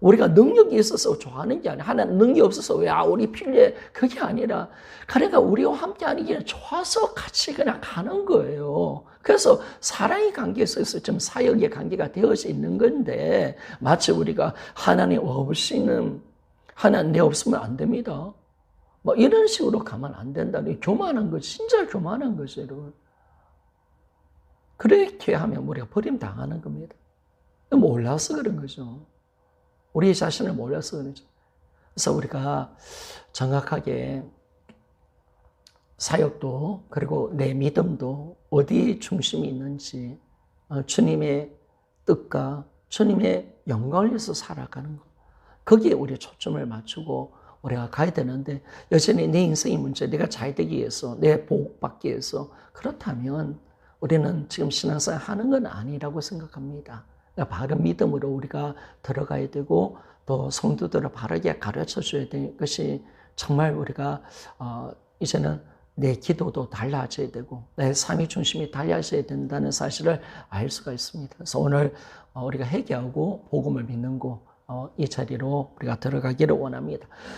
우리가 능력이 있어서 좋아하는 게 아니라, 하나님 능력이 없어서 우리 필요해. 그게 아니라, 그러니까 우리와 함께 하는 게 좋아서 같이 그냥 가는 거예요. 그래서 사랑의 관계 속에서 좀 사역의 관계가 되어져 있는 건데, 마치 우리가 하나님 없이는, 하나님 내 없으면 안 됩니다. 이런 식으로 가면 안 된다는 교만한 거, 진짜 교만한 거죠, 여러분. 그렇게 하면 우리가 버림당하는 겁니다. 몰라서 그런 거죠. 우리 자신을 몰라서 그러죠. 그래서 우리가 정확하게 사역도 그리고 내 믿음도 어디에 중심이 있는지 주님의 뜻과 주님의 영광을 위해서 살아가는 것, 거기에 우리 초점을 맞추고 우리가 가야 되는데, 여전히 내 인생의 문제, 내가 잘 되기 위해서, 내 복 받기 위해서, 그렇다면 우리는 지금 신앙생활 하는 건 아니라고 생각합니다. 그러니까 바른 믿음으로 우리가 들어가야 되고 또 성도들을 바르게 가르쳐 줘야 되는 것이 정말 우리가 이제는 내 기도도 달라져야 되고 내 삶의 중심이 달라져야 된다는 사실을 알 수가 있습니다. 그래서 오늘 우리가 회개하고 복음을 믿는 거 이 자리로 우리가 들어가기를 원합니다.